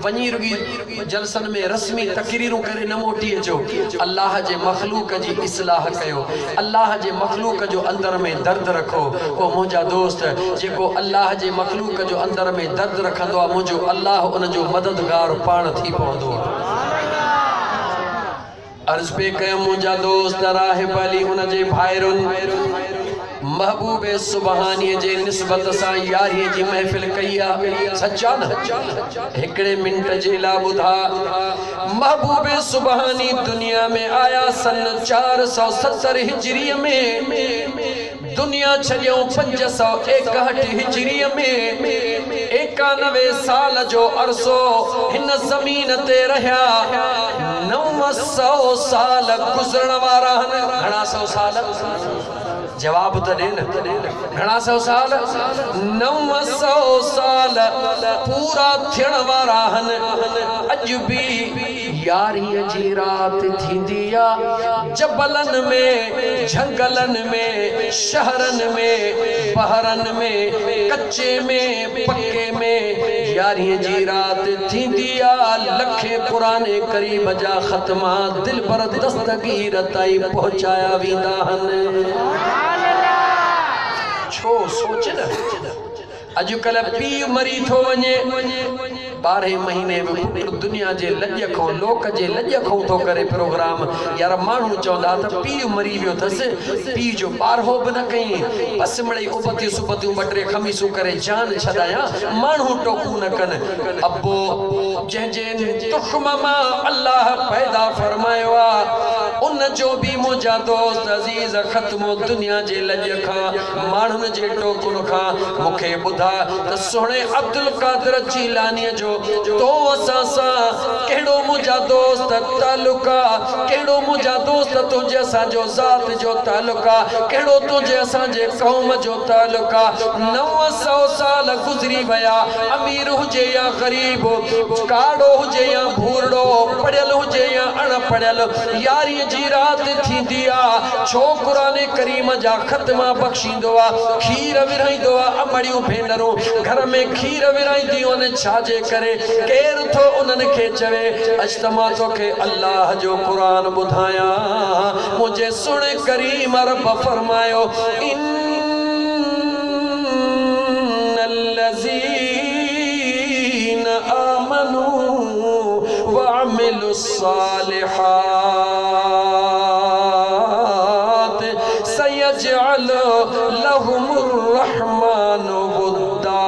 वञी रुगी जलसनि में रस्मी तकरीरूं करे न मोटी अचो अल्लाह जे मखलूक जी इस्लाह कयो अल्लाह जे मखलूक जो अंदर में दर्द रखो ओ मुंहिंजा दोस्त जेको अल्लाह जे मखलूक जो अंदर में दर्द रखंदो आहे मुंहिंजो अल्लाह उन जो मददगार पाण थी पवंदो आहे अर्ज़ पे कयो मुंहिंजा दोस्त राहिब अली उन जे भाइरुनि महबूब सुबहानी जे निस्बत सां यारीअ जी महफ़िल कई आहे सच्चा न हिकिड़े मिंट जे लाइ ॿुधा महबूब सुबहानी दुनिया में आया सन 470 हिजरीअ में दुनिया छॾियो 561 हिजरीअ में 91 साल जो अरसो हिन ज़मीन ते रहिया 900 साल गुज़रण वारा आहिनि घणा सौ साल जवाब तो दे न घणा सौ साल 900 साल पूरा थियण वारा आहिनि अॼु बि यारीअ जी राति थींदी आहे जबलनि में झंगलनि में शहरनि में बहरनि में कच्चे में पक्के में यारीअ जी राति थींदी आहे लखे पुराने करीब जा ख़त्मा दिल पर दस्तगीर ताईं पहुचाया वेंदा आहिनि छो सोच न अजुकल्ह पीउ मरी थो वञे 12 महीने में पुट दुनिया जे लॼ खां लोक जे लॼ खां थो करे प्रोग्राम यार माण्हू चवंदा त पीउ मरी वियो अथसि पीउ जो ॿारहो बि न कई बस मिड़ई उबतियूं सुबतियूं 2-3 खमीसूं करे जान छॾाया माण्हू टोकू न कनि अबो जंहिंजे तुख़्म मां अल्लाह पैदा फरमायो आहे उन जो बि मुंहिंजा दोस्त अज़ीज़ ख़त्मो दुनिया जे लॼ खां माण्हुनि जे टोकुनि खां मूंखे ॿुधा त सुहिणे अब्दुल कादिर जीलानीअ जो तो असां सां कहिड़ो मुंहिंजा दोस्त तालुक आहे कहिड़ो मुंहिंजा दोस्त तुंहिंजे असांजो ज़ात जो तालुक आहे कहिड़ो तुंहिंजे असांजे क़ौम जो तालुक आहे 900 साल गुज़री विया अमीर हुजे या ग़रीब काड़ो हुजे या भूरड़ो पढ़ियल हुजे या अणपढ़ियल यारी जी रात थींदी आहे छो क़ुरान करीम जा ख़त्मा बख़्शींदो आहे खीर विरहाईंदो आहे अमड़ियूं भेनरूं घर में खीर विरहाईंदियूं आहिनि छाजे करे केरु थो उन्हनि खे चवे अॼु त मां तोखे अल्लाह जो क़ुरान ॿुधायां मुंहिंजे सुहिणे करीम रब फरमायो इन्नल्लज़ीन आमनू वअमिलुस्सालिहात सयजअल लहुमुर रहमानु वुद्दा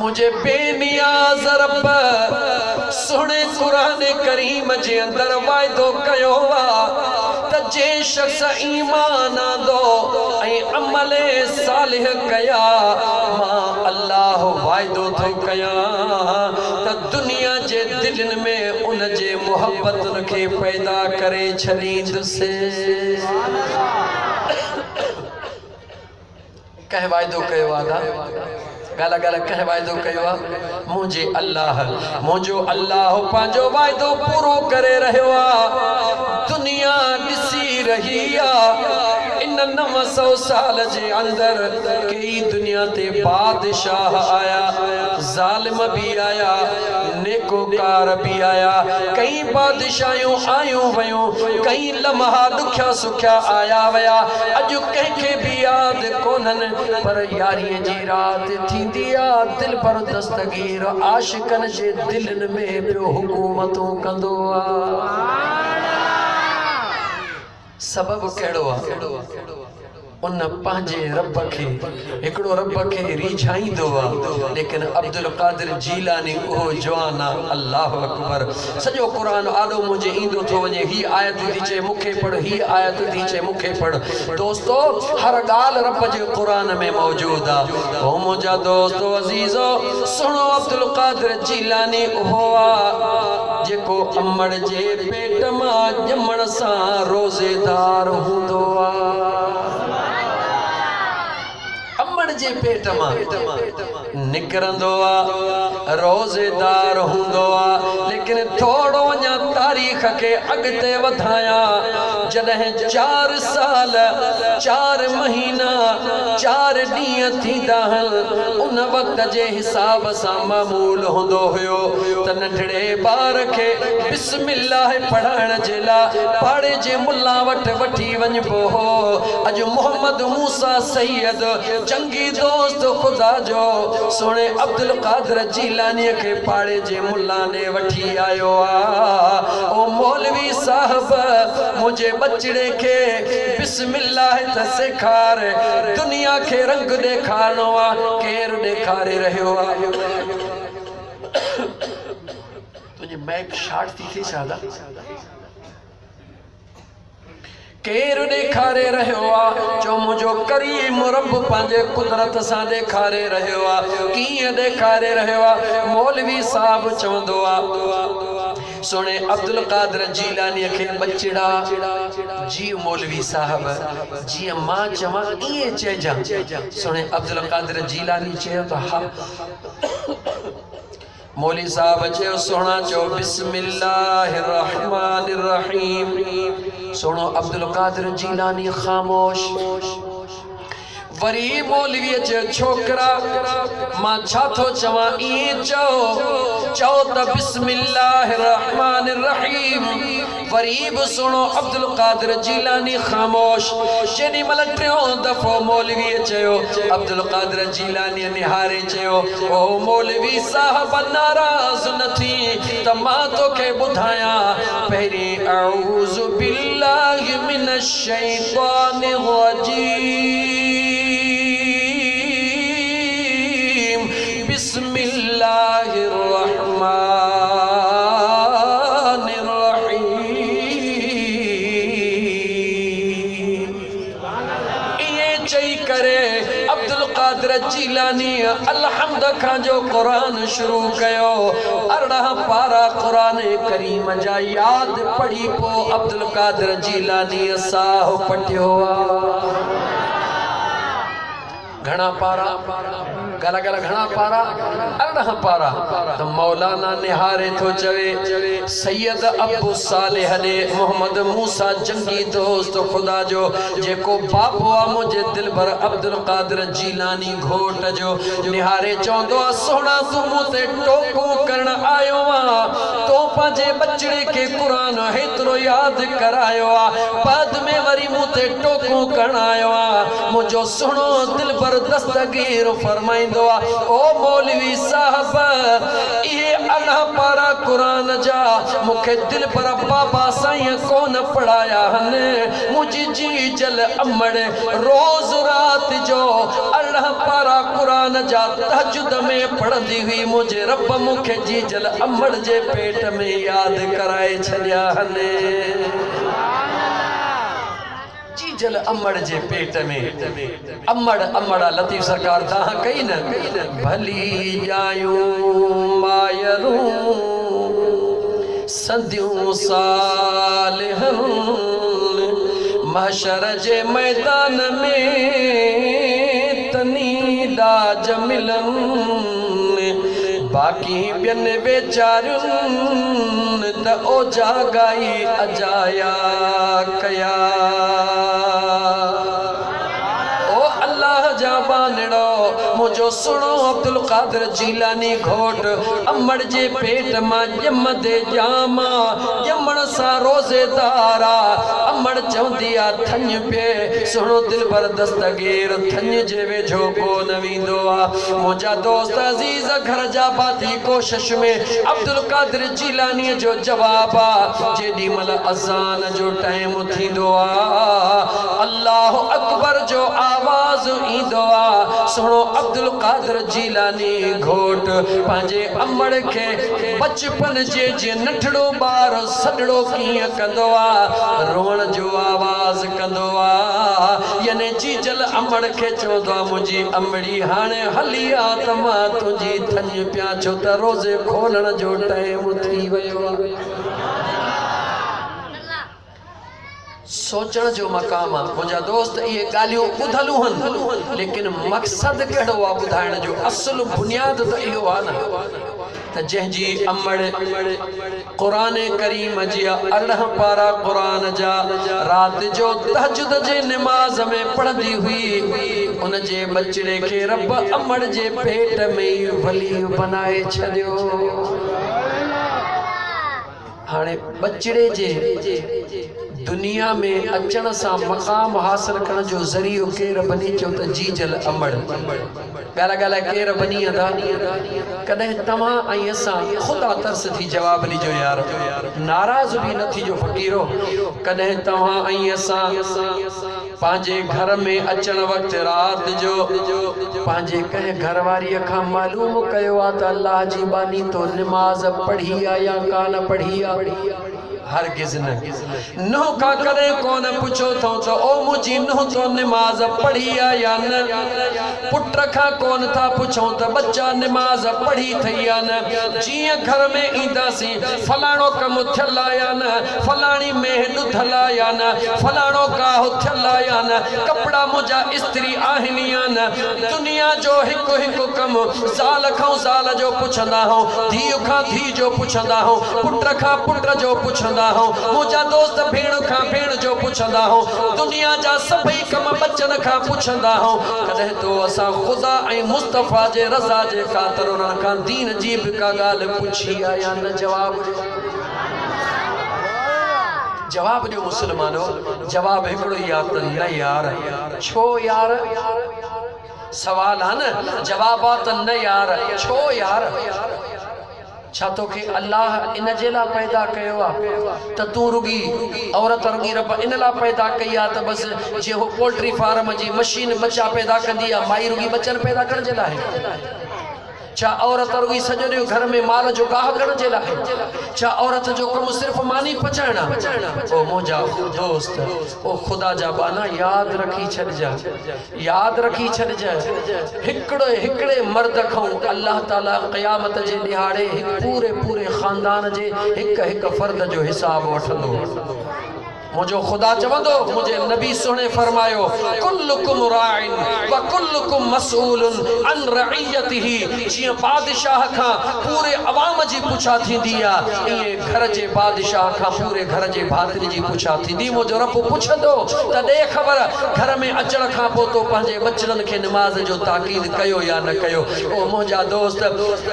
मुझे बेनियाज़ रब सुने कुरान करीम जे अंदर वायदो कयो त जे शख्स ईमान आंदो ऐं अमल सालिह कया मां अल्लाह वायदो थो कयां त दुनिया जे दिलनि में उन जे मोहब्बतुनि खे पैदा करे छॾींदुसि कंहिं वायदो कयो आहे गाला गाला कह वायदो कयो मुझे अल्लाह मुझो अल्लाह पांजो वायदो पूरो करे रहियो दुनिया दिसी रही इन 900 साल जे अंदर कई दुनिया ते बादशाह आया जालिम भी आया नेकोकार भी आया कई बादशाहियों आयूं वयूं कई लम्हा दुखिया सुखिया आया वया अजु कंहिंखे भी याद कोन्हनि पर यारी जी रात थी दिया दिल पर दस्तगीर आशिकन जे दिलनि में पियो हुकूमतूं कंदो सबब कहिड़ो आहे उन पंहिंजे रब खे हिकिड़ो रब खे रिझाईंदो आहे लेकिन अब्दुल कादिर जीलानी उहो जवान आहे अल्लाह अकबर सॼो क़ुरान आॾो मुंहिंजे ईंदो थो वञे ही आयत थी चए मूंखे पढ़ ही आयत थी चए मूंखे पढ़ दोस्तो हर ॻाल्हि रब जे क़ुरान में मौजूद आहे ओ मुंहिंजा दोस्तो अज़ीज़ो सुणो अब्दुल कादिर जीलानी उहो आहे जेको अमड़ जे पेट मां ॼमण सां रोज़ेदार हूंदो आहे जे पेट मां निकरंदो आहे रोज़ेदार हूंदो आहे लेकिन थोड़ो अञा तारीख़ खे अॻिते वधायां जॾहिं 4 साल 4 महीना 4 ॾींहं थींदा उन वक़्त जे हिसाब सां मामूल हूंदो हुयो त नंढड़े ॿार खे बिस्मिल्लाह पढ़ाइण जे लाइ पाड़े जे मुल्ला वटि वठी वञिबो हो अॼु मोहम्मद मूसा सैयद जंगी दोस्त खुदा जो सुणे अब्दुल कादिर जीलानी के पाड़े जे मुल्ला ने वठी आयो ओ मौलवी साहब मुझे बचड़े के बिस्मिल्लाह त सेखार दुनिया के रंग देखारणो आ केर देखारे रहियो आ तुझे मैक शॉट थी सादा केर देखारे रहियो आहे जो मुझो करीम रब पंहिंजे कुदरत सां देखारे रहियो आहे कीअं देखारे रहियो आहे मौलवी साहब चवंदो आहे सुणे अब्दुल कादिर जीलानी के बचड़ा जी मौलवी साहब जी मां चवां इएं चइजां सुणे अब्दुल कादिर जीलानी चयो त हा मौलवी साहब चयो सोना चो बिस्मिल्लाहिर्रहमानिर्रहीम सुनो अब्दुल कादिर जीलानी खामोश वरी मौलवी चे छोकरा मां छा थो चवां ई चओ त बिस्मिल्लाहिर्रहमानिर्रहीम। वरी बि सुनो अब्दुल कादिर जीलानी ख़ामोश। जेॾी महिल टियों दफ़ो मौलवी चयो अब्दुल कादिर जीलानी निहारे चयो ओ मौलवी साहब नाराज़ न थी त मां तोखे ॿुधायां पहिरीं अऊज़ु बिल्लाहि मिनश शैतानिर रजीम बिस्मिल्लाहिर्रहमानिर्रहीम। ये चई करे अब्दुल कादिर जीलानी अलहम्द खां जो क़ुरान शुरू कयो। 18 पारा क़ुरान करीम जा याद पढ़ी पो अब्दुल कादिर जीलानी साह पटियो। घणा पारा गला गला घणा पारा 18 पारा। तो मौलाना निहारे थो चवे सैयद अबू सालेह ने मोहम्मद मूसा जंगी दोस्त खुदा जो जेको बाबू आ मुझे दिल भर अब्दुल कादिर जीलानी घोट जो निहारे चौंदो सोना तू मुते टोकू करण आयो आ तो पंहिंजे बचड़े के कुरान हेतरो याद करायो आ बाद में वरी मुते टोकू करण आयो आ मुझो सुनो दिल भर दस्तगीर फरमाइंदो आ ओ मौलवी साहब ये 18 पारा कुरान जा मुखे दिल पर बाबा साईं कोन पढ़ाया हन। मुझी जी जल अमड़ रोज रात जो 18 पारा कुरान जा तहज्जुद में पढ़ंदी हुई मुझे रब मुखे जी जल अमड़ जे पेट में याद कराए छड़िया हन। जल अमड़ जे पेट में अमड़ अमड़ा लतीफ सरकार दाह कई न भली जायूं मायरूं सदियों सालिहन महशर जे मैदान में तनी लाज मिलन बाकी बियन बेचारुन त ओ जागाई अजाया कया ओ अल्लाह जा बानड़ो मुझो सुनो अब्दुल कादिर जीलानी घोट अमड़ जे पेट मां जम दे जामा जमण सा रोजेदारा अमड़ चवंदी आ थन पे सुनो दिल भर दस्तगीर थन जे वेझो कोन वींदो आ। मुंहिंजा दोस्त अजीज घर जा बाती कोशिश में अब्दुल कादिर जीलानी जो जवाब आ जेडी मल अज़ान जो टाइम थींदो आ अल्लाह अकबर जो आवाज ईंदो आ सुनो अब्दुल कादिर जीलानी घोट पंहिंजे अमड़ के बचपन जे जे नठड़ो बार सडड़ो कीअं कंदो आ रोअण जो आवाज कंदो आ याने जीजल अमड़ के चवंदो आ मुंहिंजी अमड़ी हाणे हली आ त मां तुंहिंजी थन पिया छो त रोज़े खोलण जो टाइम थी वियो आ। सोचण जो मकाम आ मुंहिंजा दोस्त ये ॻाल्हियूं ॿुधलूं हन लेकिन मक़सद कहिड़ो आ ॿुधाइण जो असुल बुनियाद त इहो आ न त जंहिंजी अमड़ क़ुरान करीम जी 18 पारा क़ुरान जा रात जो तहज्जुद जे नमाज में पढ़ंदी हुई उन जे बचड़े के रब अमड़ जे पेट में वली बनाए छॾियो। हाणे बचड़े जे दुनिया में अचण सा मकाम हासिल करण जो ज़रियो केर बनी चो त जी जल अमड़ गाला गाला केर बनी अदा कदे तमा ऐं असां खुदा तरस थी जवाब ॾिजो यार नाराज़ भी न थी जो फ़कीरो कदे तव्हां ऐं असां पंहिंजे घर में अचण वक्त रात जो पंहिंजे कंहिं घरवारीअ खां मालूम कयो आ त अल्लाह जी बानी तो नमाज पढ़ी आ या कान पढ़ी आ हरगिज़ न नुह का करे कौन पुछो तो ओ मुझी नुह तो नमाज पढ़ी आ या न पुट का कौन था पुछो तो बच्चा नमाज पढ़ी थई या न जिया घर में ईंदासी फलाणो कम थियल या न फलाणी मेहंद थल या न फलाणो गाह थियल या न कपड़ा मुझा इस्त्री आहिनि या न दुनिया जो हिकु हिकु कम ज़ाल खां ज़ाल जो पुछंदा हो धीउ खां धी जो पुछंदा हो पुट खां पुट जो पुछंदा हो मुझा दोस्त भेण खां भेण जो पुछंदा हो दुनिया जा सभई कम बचन खां पुछंदा हो कदे तो असा खुदा ऐं मुस्तफा जे रज़ा जे ख़ातिर उन्हनि खां दीन जी बि का ॻाल्हि पुछी आहे या न जवाब जवाब ॾियो मुस्लमानो जवाब हिकिड़ो ई आहे त न यार छो यार सवाल आहे न जवाब आहे त न यार छो यार छा तोखे अल्लाह इन जे लाइ पैदा कयो आहे त तूं रुगी औरत रुगी रब इन लाइ पैदा कई आहे त बसि जीअं हो पोल्ट्री फार्म जी मशीन बच्चा पैदा कंदी आहे माई रुगी बच्चन पैदा करण जे लाइ छा औरत रुगी सॼो ॾींहुं घर में माल जो गाह करण जे लाइ छा औरत जो कमु सिर्फ़ु मानी पचाइण ओ मुंहिंजा दोस्त ओ ख़ुदा जा बाना यादि रखी छॾिजांइ हिकिड़े मर्द खां अल्लाह ताला क़यामत जे ॾिहाड़े पूरे ख़ानदान जे हिक फ़र्द जो हिसाब वठंदो मुझो खुदा चवंदो मुझे नबी सुने फरमायो कुल्लुकुम राइन व कुल्लुकुम मसऊलुन अन रइयतिही जी बादशाह का पूरे अवाम जी पुछा थींदी आ ये घर जे बादशाह का पूरे घर जे भातिन जी पुछा थींदी मुझो रब पुछंदो त दे खबर घर में अचण खां पोइ तो पंहिंजे बचड़न के नमाज जो ताकीद कयो या न कयो ओ मुंहिंजा दोस्त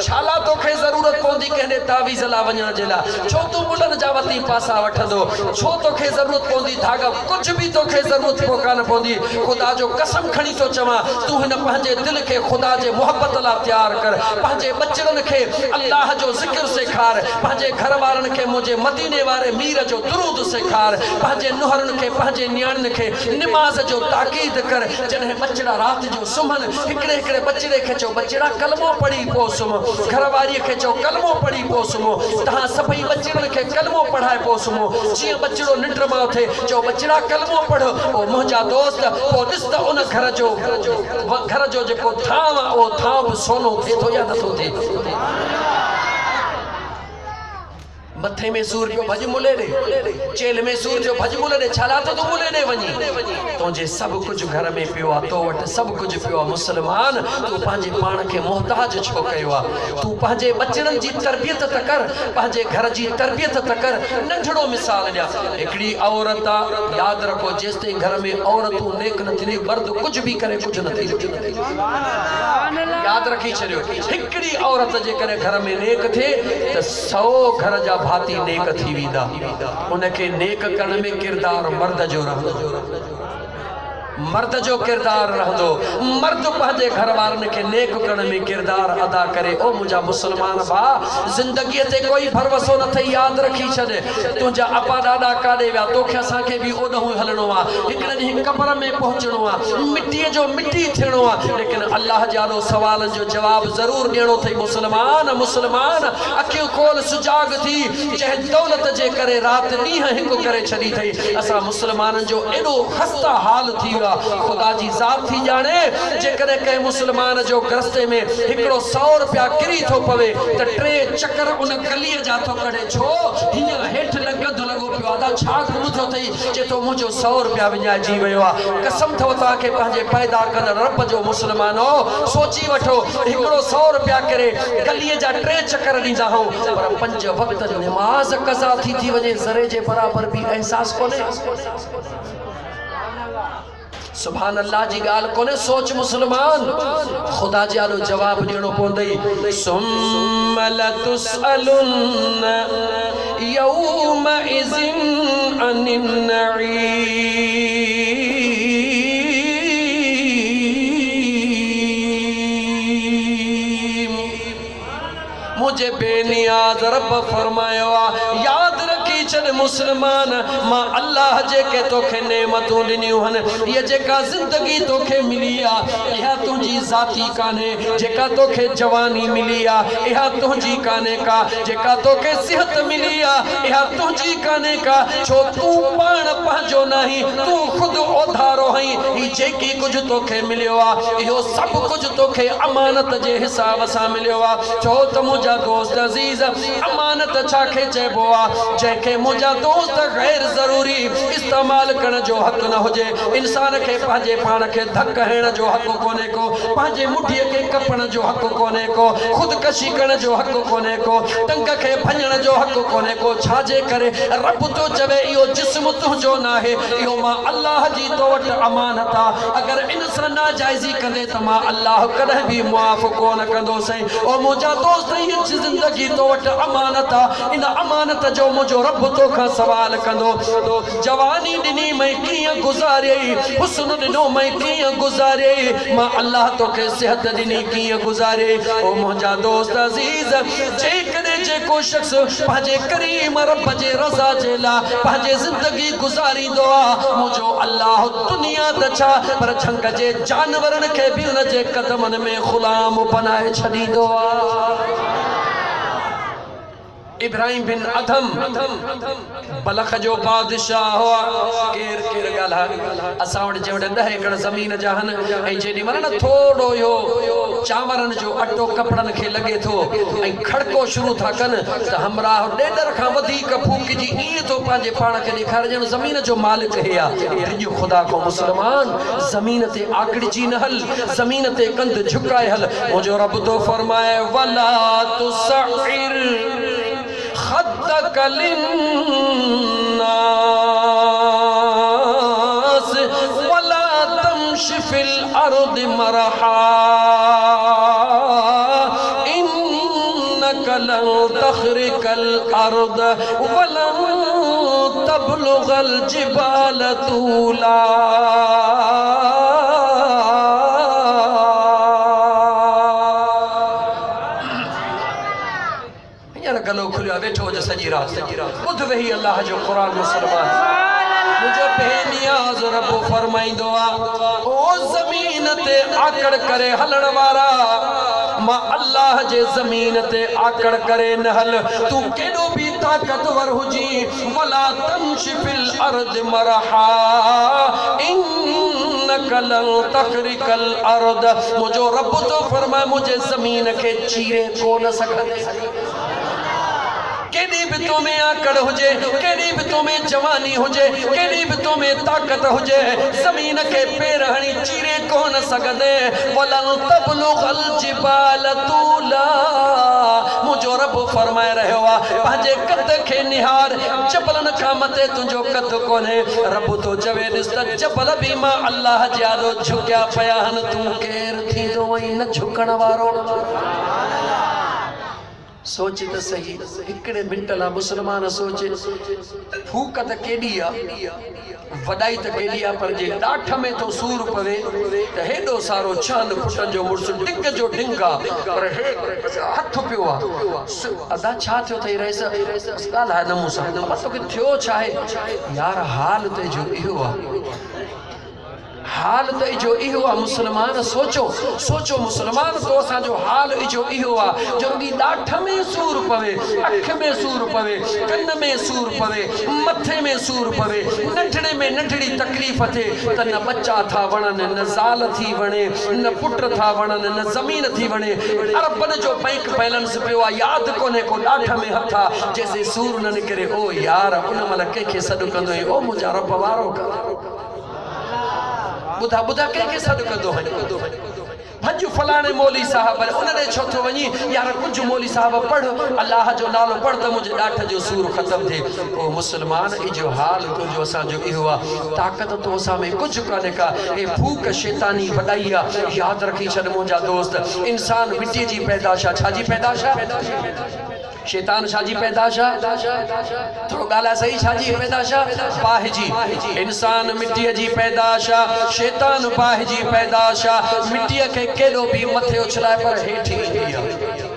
छाला तोखे ज़रूरत पवंदी कहने तावीज़ ला वञण जे लाइ छो तू मुंडन जा वती पासा वठंदो छो तोखे ज़रूरत पवंदी धागा कुछ भी तोखे ज़रूरत कोन पवंदी खुदा जो कसम खणी तो चवां तू हिन पंहिंजे दिल के खुदा जे मोहब्बत ला तैयार कर पंहिंजे बचड़न के अल्लाह जो जिक्र सेखार पंहिंजे घर वारन के मुझे मदीने वारे मीर जो दुरूद सेखार पंहिंजे नुहरन के पंहिंजे न्याणन के नमाज जो ताकीद कर जने बचड़ा रात जो सुमन हिकड़े बचड़े के चो बचड़ा कलमो पढ़ी पो सुम घरवारी के चो कलमो पढ़ी पो सुमो तहां सभई बचड़न के कलमो पढ़ाए पो सुमो जी बचड़ो निंड मां थे जो बचड़ा कलमो पढ़ो ओ मुंहिंजा दोस्त ओ ॾिस त उन घर जो जेको थांव ओ थांव बि सोनो थिए थो या नथो थिए मथे में सूर जो भज मुले रे चेल में सूर जो भज मुले रे छाला तो तू मुले ने वनी तुझे सब कुछ घर में पियो आ तो वट सब कुछ पियो आ मुसलमान तू पांजे पान के मोहताज छो कयो आ तू पांजे बच्चन जी तरबियत त कर पांजे घर जी तरबियत त कर नंढड़ो मिसाल दिया एकड़ी औरत याद रखो जेसते घर में औरतू नेक न थी मर्द कुछ भी करे कुछ न थी याद रखी छरियो एकड़ी औरत जे करे घर में नेक थे त 100 घर जा भाती नेक थी वीदा उनके नेक करण में किरदार मर्द जो रहंदो मर्द जो किरदार रहंदो मर्द पंहिंजे घर वारन के नेक करण में किरदार अदा करे ओ मुझा मुसलमान भा जिंदगी ते कोई भरवसो न थई याद रखी छदे तुझा अपा दादा काडे व्या तोखे असा के भी ओडो हलणो आ हिकड़े दी कब्र में पहुंचणो आ मिट्टी जो मिट्टी थिणो आ लेकिन अल्लाह जानो सवाल जो जवाब जरूर देणो थई मुसलमान अखियो खोल सुजाग थी चाहे दौलत जे करे रात नी हिक करे छडी थई असा मुसलमानन जो एडो खस्ता हाल थी खुदा जी जात थी जाने जेकरे के मुसलमान जो रस्ते में हिकड़ो 100 रुपया किरी थो पवे त 3 चक्कर उन गली जा थो कढे छो हिया हेठ लगद लगो पियो आदा छा गुम थो थई जे तो मुजो 100 रुपया विञाए जी वयो आ कसम थो ता के पंहिंजे पैदा कंदड़ रब जो मुसलमानो सोची वठो हिकड़ो 100 रुपया करे गली जा 3 चक्कर दींदा हो पर 5 वक्त नमाज कज़ा थी वने जरे जे बराबर भी एहसास कोने सुभान अल्लाह जी गाल कोने सोच मुसलमान खुदा जानो जवाब देणो पवंदई सुम्मा लतुसअलुन यौमा इज़िन अनिन नईम मुझे बेनियाज रब फरमायो याद रखी छड़ मुसलमान मां अल्लाह जे के तोखे नेमतूं दिनियूं हन ये जेका जिंदगी तोखे मिली आ यह तुझी जाती काने जेका तोखे जवानी मिली आ यह तुझी काने का जेका तोखे सेहत मिली आ यह तुझी काने का छो तू पाण पंहिंजो नहीं तू खुद ओधारो हई ही जेकी कुछ तोखे मिलियो आ इहो सब कुछ तोखे अमानत जे हिसाब सां मिलियो आ छो त मुझा दोस्त अजीज अमानत छाखे चइबो आ जेके मुझा दोस्त गैर जरूरी इस्तेमाल करण जो हक न हुजे इंसान के पांजे पाण के धक हण जो हक कोने को पांजे मुठीअ के कपण जो हक कोने को खुदकशी करण जो हक कोने को टंग के भञण जो हक कोने को छाजे करे रब तो चवे इहो जिस्म तुंहिंजो न आहे इहो मां अल्लाह जी तो वटि अमानत आहे अगर इन सां नाजाइज़ी कंदे त मां अल्लाह कॾहिं बि मुआफ़ कोन कंदो सही ओ मुंहिंजा दोस्त हीअ ज़िंदगी तो वटि अमानत आहे इन अमानत जो मुंहिंजो रब तोखां सवाल कंदो जवानी ॾिनी मई कीअं गुज़ारियई हुस्न ॾिनो मई कीअं गुज़ारियई मां अल्लाह तोखे सिहत ॾिनी कीअं गुज़ारियई ओ मुंहिंजा दोस्त अज़ीज़ जेकॾहिं जेको शख़्स पंहिंजे करीम रब जे रज़ा जे लाइ पंहिंजे ज़िंदगी गुज़ारींदो आहे मुंहिंजो अल्लाह दुनिया त छा पर झंग जे जानवरनि खे बि उन जे क़दमनि में ग़ुलाम बनाए छॾींदो आहे इब्राहिम बिन अधम बलख जो बादशाह हुआ केर केर ॻाल्हाए असां वटि जे वटि 10 एकड़ ज़मीन जा आहिनि ऐं जेॾी महिल न थोरो इहो चांवरनि जो अटो कपिड़नि खे लॻे थो ऐं खड़को शुरू था कनि त हमराह ॾेढर खां वधीक फूकिजी ईअं थो पंहिंजे पाण खे ॾेखारे ॼण ज़मीन जो मालिक हे आहे टिजो ख़ुदा को मुस्लमान ज़मीन ते आकड़िजी न हल ज़मीन ते कंध झुकाए हल मुंहिंजो रब तो फरमाए वला तुसइर खद्दक लिन्नास वला तमशि फिल अर्द मरहा इन्नक लन तखरिकल अर्द वलन तबलुगल जिबाल तूला गलो खुलिया बैठो जो सजी रात बुध वही अल्लाह जो कुरान मुसलमान मुझे बेनियाज रब फरमाइंदो आ ओ जमीन ते आकड़ करे हलण वारा मां अल्लाह जे जमीन ते आकड़ करे न हल तू केडो भी ताकतवर हुजी वला तमशि फिल अर्द मरहा इन्नक लन तखरिकल अर्द मुझो रब तो फरमाए मुझे जमीन के चीरे कोन सकदे केडी भी तो में आकड़ हुजे केडी भी तो में जवानी हुजे केडी भी तो में ताकत हुजे जमीन के पैर हणी चीरे कोन सकदे वलन तबलुगल जिबाल तूला मुझो रब फरमाए रहियो आहे पंहिंजे कद खे निहार जबलन खां मथे तुंहिंजो कद कोन्हे रब तो चवे ॾिस त जबल बि मां अल्लाह जे आॾो झुकिया पिया आहिनि तूं केरु थींदो ऐं न झुकण वारो सोच त सही हिकिड़े मिंट लाइ मुसलमान सोच फूक त केॾी आहे वॾाई त केॾी आहे पर जे ॾाठ में तो सूर पवे त हेॾो सारो 6 फुटनि जो मुड़ुसु डिंग जो डिंग आहे पर हथ पियो आहे अदा छा थियो अथई रहीस ॻाल्हाए न मूंसां तोखे थियो छा आहे यार हाल तुंहिंजो इहो आहे हाल तो इजो इहो आहे मुसलमान सोचो सोचो मुसलमान तो असांजो हाल इजो इहो आहे जो ॾाठ में सूर पवे अख में सूर पवे कन में सूर पवे मथे में सूर पवे नंढड़े में नंढड़ी तकलीफ़ थिए त न बच्चा था वणनि न ज़ाल थी वणे न पुट था वणनि न ज़मीन थी वणे अरबन जो बैंक बैलेंस पियो आहे यादि कोन्हे को ॾाठ में हथ आहे जैसे सूर न निकिरे ओ यार उन महिल कंहिंखे सॾु कंदो ओ मुंहिंजा रब वारो कर बुधा बुधा के सद कर दो भज फलाने मौली साहब उन्हें छो थो वनी यार कुछ मौली साहब पढ़ अल्लाह जो नालो पढ़ तो मुझे ॾाठ जो सूर खत्म थे ओ मुसलमान इजो हाल तो जो असा जो इहो ताकत तो असा में कुछ काने का ए भूख शैतानी वडाई याद रखी छड़ मुंजा दोस्त इंसान मिट्टी जी पैदाशा छाजी पैदाशा शैतान शाजी पैदाशा थोड़ो गाला सही शाजी पैदाशा पाहिजी इंसान मिट्टी जी पैदाशा शैतान पाहिजी पैदाशा मिट्टी के केडो भी मथे उछलाए पर हेठी ईंदी आहे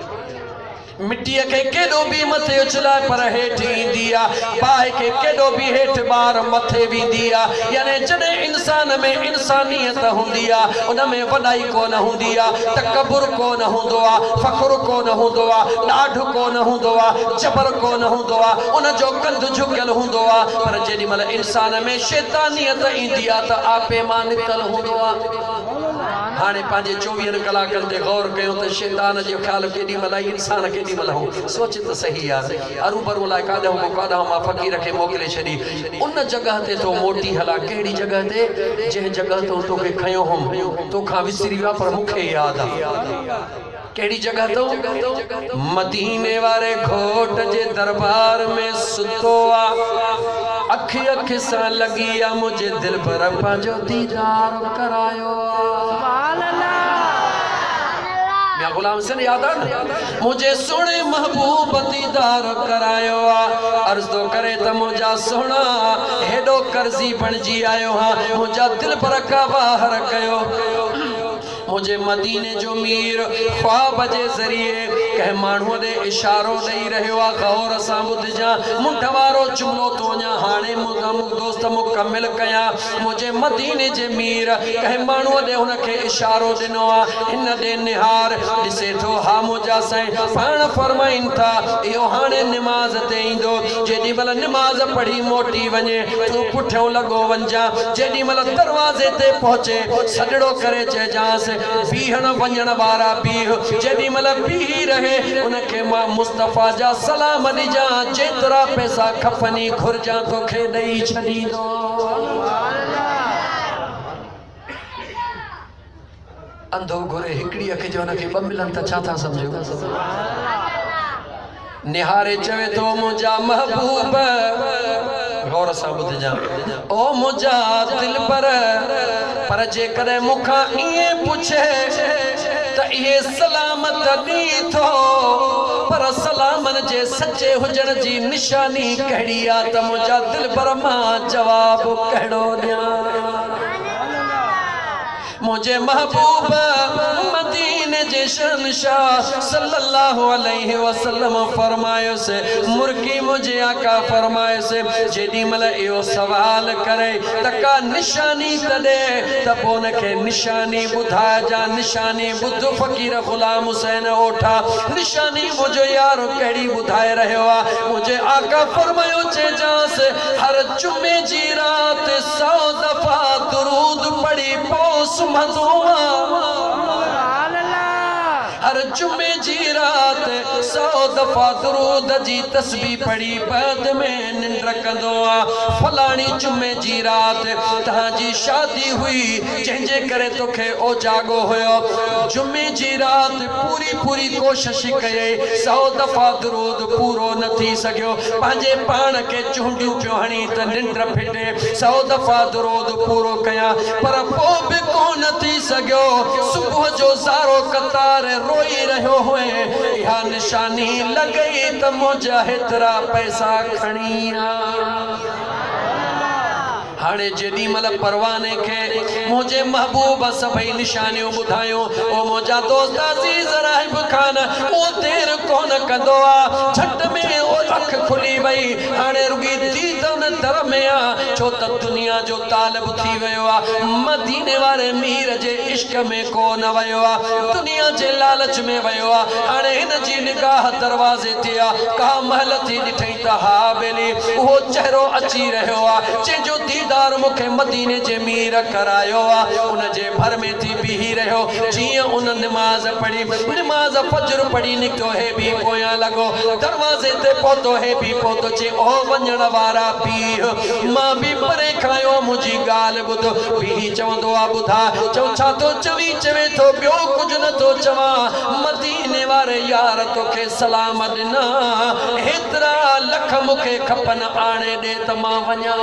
मिट्टी के केडो भी मथे उछलाए पर हेठी ईंदी आहे पाए के केडो भी हेठ बार मथे वेंदी आहे यानी जने इंसान में इंसानियत हुंदी आहे उन में वडाई कोन हुंदी आहे तकब्बुर कोन हुंदो आहे फख्र कोन हुंदो आहे ॾाढ कोन हुंदो आहे जबर कोन हुंदो आहे उन जो कंध झुकियल हुंदो आहे पर जेॾी महिल इंसान में शैतानियत ईंदी आहे त आपे मां निकल हुंदो आहे हाणे पंहिंजे 24 कलाकनि ते गौर कयो त शैतान जो ख़्याल केॾी महिल इंसान केॾी महिल हो सोच त सही यार अरू बरू लाइ काॾां मां फ़क़ीर खे मोकिले छॾी उन जॻह ते तो मोटी हला कहिड़ी जॻह ते जंहिं जॻह तो तोखे खयो हुउमि तोखां विसरी विया पर मूंखे यादि आहे केड़ी जगह तो मदीने वाले घोट जे दरबार में सुतो आ अख अख सा लगी आ मुझे दिल पर पंहिंजो दीदार करायो सुभान अल्लाह मैं गुलाम से याद आ मुझे सोने महबूब दीदार करायो आ अर्ज तो करे त मुझा सोना हेडो कर्जी बनजी आयो हां मुझा दिल पर का बाहर कयो मुझे मदीने जो मीर ख्वाब जे जरिए कह मानू दे इशारो दई रहो आ गौर सा बुध जा मुठवारो जुमलो तो न्या हाने मुक दोस्त मुकम्मल कया मुझे मदीने जे मीर कह मानू दे उनके इशारो दिनो आ इन दे निहार दिसे तो हा मुजा साईं पाण फरमाइन था यो हाने नमाज ते इंदो जेडी मल नमाज पढ़ी मोटी वने तू पुठियो लगो वंजा जेडी मल दरवाजे ते पहुंचे सजड़ो करे चे जास बीहण वञण वारा बीह जेडी मल बीह रहे उनके मां मुस्तफा जा सलाम ॾिजां जेतिरा पैसा खपनी घुरजां तोखे ॾेई छॾींदो अंधो घुरे हिकड़ी अख जो उनके ॿ मिलनि त छा था सम्झो निहारे चवे तो मुंहिंजा महबूब गौर सां ॿुधजां ओ मुंहिंजा दिल पर जे कॾहिं मूंखां ईअं पुछे त इहे सलामत ॾी थो पर सलामन जे सच्चे हुजण जी निशानी कहिड़ी आहे त मुंहिंजा दिल पर मां जवाब कहिड़ो ॾियां मुझे महबूब मदीने जे शहंशाह सल्लल्लाहु अलैहि वसल्लम फरमायो से मुर्गी मुझे आका फरमायो से जेडी मल यो सवाल करे तका निशानी तदे तबोन के निशानी बुधा जा निशानी बुध फकीर गुलाम हुसैन ओठा निशानी मुझे यारो केड़ी बुधाए रहयो आ मुझे आका फरमायो चे जास हर जुमे जी रात 100 दफा दुरूद पढ़ी पोस हर जुमे जी रात 100 दफा दुरूद जी तस्बीह पढ़ी बाद में निंड कंदो आ फलानी जुमे जी रात तहां जी शादी हुई जंहिंजे करे तोखे ओ जागो हुयो जुमे जी रात पूरी कोशिश कई 100 दफा दुरूद पूरो न थी सकियो पंहिंजे पाण के चूंडियूं पियो हणी त निंड फिटे 100 दफा दुरूद पूरो कया पर पोइ बि कोन थी सकियो सुबुह जो सारो कतार रोई रहियो हुए इहा निशानी लॻई त मुंहिंजा हेतिरा पैसा खणी आ हाणे जेडी मल परवाने के मुझे महबूब सभई निशानियों बुधायो ओ मुझा दोस्त अजीज राहिब खान ओ देर कोन कंदो आ झट में ओ अख खुली वई हाणे रुगी थी त उन दर में आ छो त दुनिया जो तालिब थी वयो आ मदीने वाले मीर जे इश्क में कोन वयो आ दुनिया जे लालच में वयो आ हाणे हिन जी निगाह दरवाजे ते आ का महल थी ॾिठई त हा बेली उहो चेहरो अची रहियो आ जंहिंजो दीदार मुखे मदीने जे मीर करायो आ उन जे भर में थी बीही रहियो जीअं उन नमाज पढ़ी नमाज फजर पढ़ी निकितो हे भी पोयां लॻो दरवाजे ते पहुतो हे भी पहुतो चे ओ वञण वारा बीह मां भी परे खायो मुंहिंजी ॻाल्हि ॿुध बीही चवंदो आ ॿुधा चओ छा तो चवी चवे थो ॿियो कुझु नथो चवां मदीने वारे यार तोखे सलाम ॾिना हेतिरा लख मूंखे खपनि आणे ॾे त मां वञा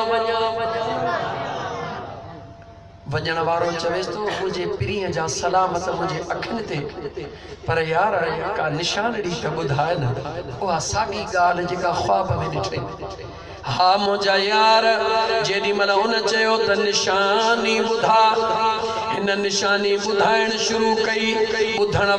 वजन वारो चवेस तो मुझे प्रिय जा सलामत मुझे अखन ते पर यार का निशान डी त बुधाए न ओ सागी गाल जेका ख्वाब में ॾिठई हा मुझा यार जेडी मल उन चयो त निशानी बुधा हिन निशानी बुधाइण शुरू कई बुधण